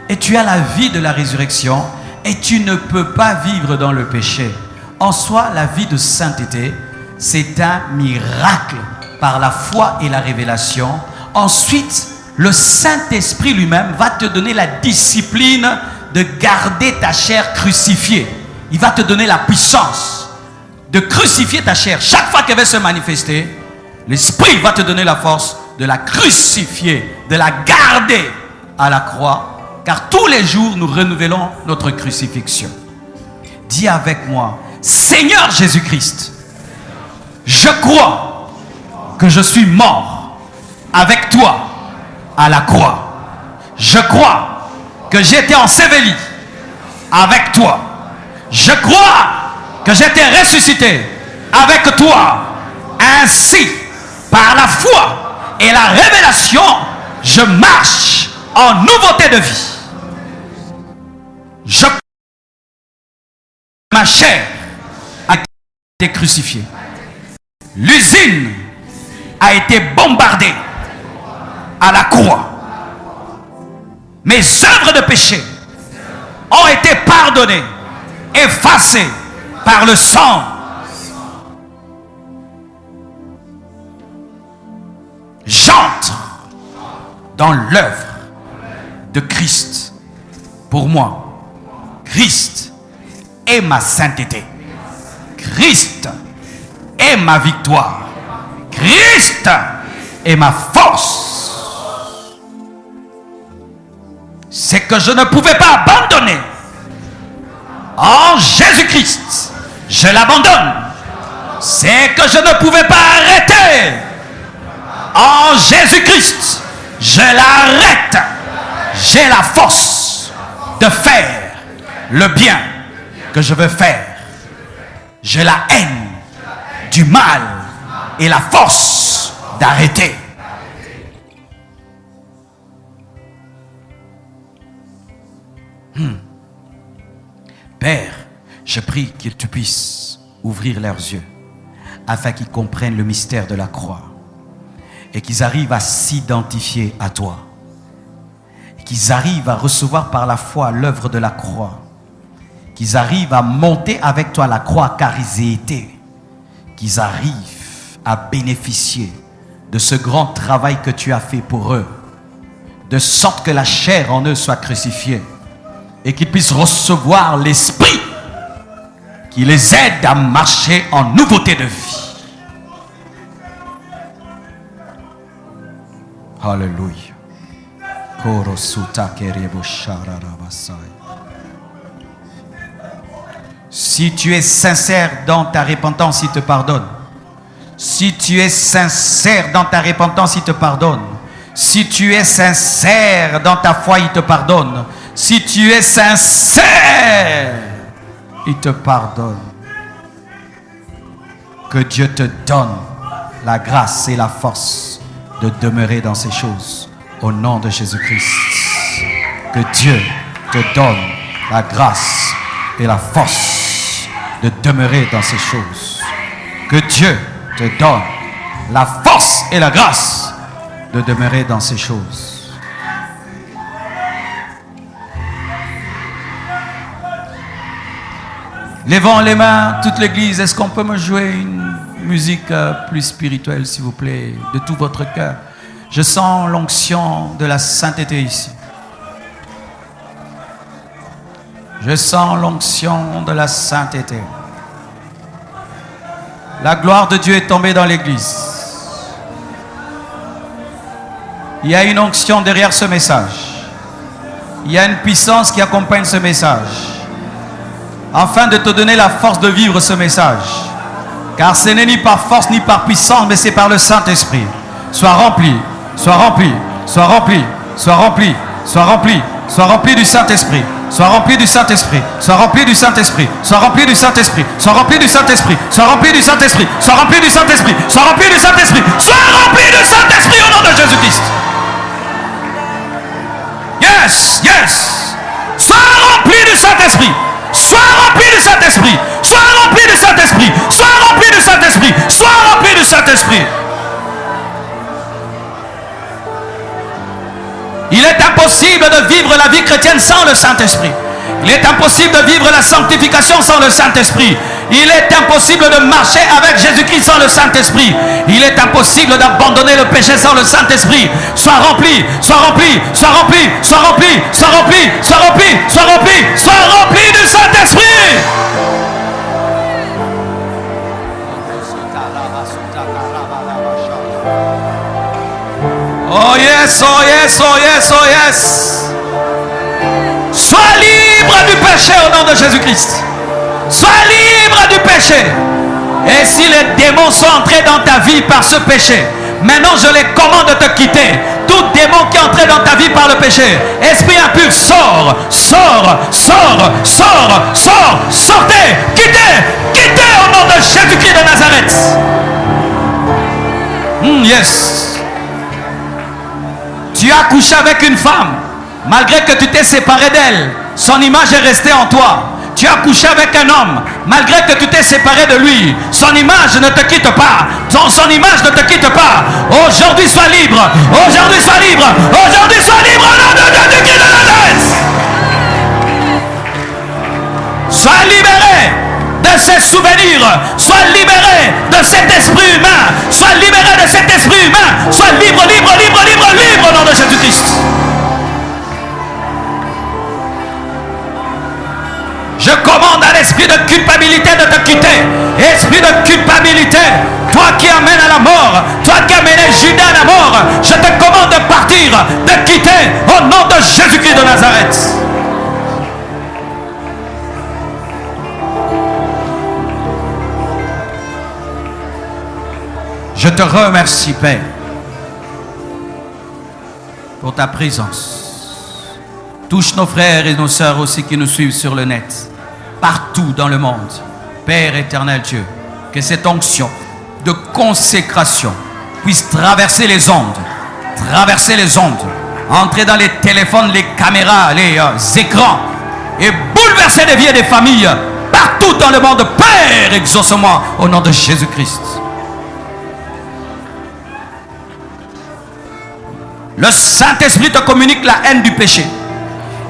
Et tu as la vie de la résurrection et tu ne peux pas vivre dans le péché. En soi, la vie de sainteté, c'est un miracle par la foi et la révélation. Ensuite, le Saint-Esprit lui-même va te donner la discipline de garder ta chair crucifiée. Il va te donner la puissance de crucifier ta chair. Chaque fois qu'elle va se manifester, l'Esprit va te donner la force de la crucifier, de la garder à la croix. Car tous les jours, nous renouvelons notre crucifixion. Dis avec moi, Seigneur Jésus-Christ, je crois que je suis mort avec toi à la croix. Je crois que j'ai été enseveli avec toi. Je crois que j'ai été ressuscité avec toi. Ainsi, par la foi et la révélation, je marche en nouveauté de vie. Ma chair a été crucifiée. L'usine a été bombardée à la croix. Mes œuvres de péché ont été pardonnées, effacées par le sang. J'entre dans l'œuvre de Christ pour moi. Christ est ma sainteté. Christ est ma victoire. Christ est ma force. C'est que je ne pouvais pas abandonner. En Jésus-Christ, je l'abandonne. C'est que je ne pouvais pas arrêter. En Jésus-Christ, je l'arrête. J'ai la force de faire le bien que je veux faire. J'ai la haine du mal et la force d'arrêter. Père, je prie que tu puisses ouvrir leurs yeux afin qu'ils comprennent le mystère de la croix et qu'ils arrivent à s'identifier à toi, et qu'ils arrivent à recevoir par la foi l'œuvre de la croix, qu'ils arrivent à monter avec toi la croix car ils y étaient, qu'ils arrivent à bénéficier de ce grand travail que tu as fait pour eux, de sorte que la chair en eux soit crucifiée et qu'ils puissent recevoir l'esprit qui les aide à marcher en nouveauté de vie. Alléluia. Si tu es sincère dans ta repentance, il te pardonne. Si tu es sincère dans ta repentance, il te pardonne. Si tu es sincère dans ta foi, il te pardonne. Si tu es sincère, il te pardonne. Que Dieu te donne la grâce et la force de demeurer dans ces choses. Au nom de Jésus-Christ. Que Dieu te donne la grâce et la force de demeurer dans ces choses. Que Dieu te donne la force et la grâce de demeurer dans ces choses. Levons les mains, toute l'église. Est-ce qu'on peut me jouer une musique plus spirituelle, s'il vous plaît, de tout votre cœur? Je sens l'onction de la sainteté ici. Je sens l'onction de la sainteté. La gloire de Dieu est tombée dans l'église. Il y a une onction derrière ce message. Il y a une puissance qui accompagne ce message, afin de te donner la force de vivre ce message. Car ce n'est ni par force ni par puissance, mais c'est par le Saint-Esprit. Sois rempli, sois rempli, sois rempli, sois rempli, sois rempli, sois rempli du Saint-Esprit. Sois rempli du Saint-Esprit. Sois rempli du Saint-Esprit. Sois rempli du Saint-Esprit. Sois rempli du Saint-Esprit. Sois rempli du Saint-Esprit. Sois rempli du Saint-Esprit. Sois rempli du Saint-Esprit. Sois rempli du Saint-Esprit au nom de Jésus-Christ. Yes, yes. Sois rempli du Saint-Esprit. Sois rempli du Saint-Esprit. Sois rempli du Saint-Esprit. Sois rempli du Saint-Esprit. Sois rempli du Saint-Esprit. Il est impossible de vivre la vie chrétienne sans le Saint-Esprit. Il est impossible de vivre la sanctification sans le Saint-Esprit. Il est impossible de marcher avec Jésus-Christ sans le Saint-Esprit. Il est impossible d'abandonner le péché sans le Saint-Esprit. Sois rempli, sois rempli, sois rempli, sois rempli, sois rempli, sois rempli, sois rempli, sois rempli du Saint-Esprit. Oh yes, oh yes, oh yes, oh yes. Sois libre du péché au nom de Jésus-Christ. Sois libre du péché. Et si les démons sont entrés dans ta vie par ce péché, maintenant je les commande de te quitter. Tout démon qui est entré dans ta vie par le péché, esprit impur, sors, sors, sors, sors, sors, sortez, quittez, quittez au nom de Jésus-Christ de Nazareth. Yes. Tu as couché avec une femme, malgré que tu t'es séparé d'elle, son image est restée en toi. Tu as couché avec un homme, malgré que tu t'es séparé de lui, son image ne te quitte pas. Son image ne te quitte pas. Aujourd'hui sois libre. Aujourd'hui sois libre. Aujourd'hui sois libre au nom de Jésus-Christ de Nazareth. Sois libéré de ces souvenirs. Sois libéré de cet esprit humain. Sois libéré de cet esprit humain. Sois libre, libre, libre, libre, libre au nom de Jésus-Christ. Je commande à l'esprit de culpabilité de te quitter. Esprit de culpabilité, toi qui amènes à la mort, toi qui amènes Judas à la mort, je te commande de partir, de quitter au nom de Jésus-Christ de Nazareth. Je te remercie, Père, pour ta présence. Touche nos frères et nos sœurs aussi qui nous suivent sur le net, partout dans le monde. Père éternel Dieu, que cette onction de consécration puisse traverser les ondes, entrer dans les téléphones, les caméras, les écrans, et bouleverser des vies et des familles partout dans le monde. Père, exauce-moi au nom de Jésus-Christ. Le Saint-Esprit te communique la haine du péché.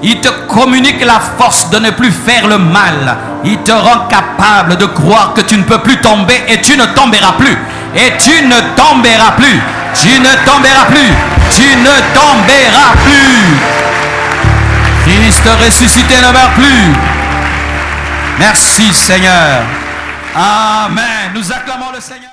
Il te communique la force de ne plus faire le mal. Il te rend capable de croire que tu ne peux plus tomber et tu ne tomberas plus. Et tu ne tomberas plus. Tu ne tomberas plus. Tu ne tomberas plus. Christ ressuscité ne meurt plus. Merci Seigneur. Amen. Nous acclamons le Seigneur.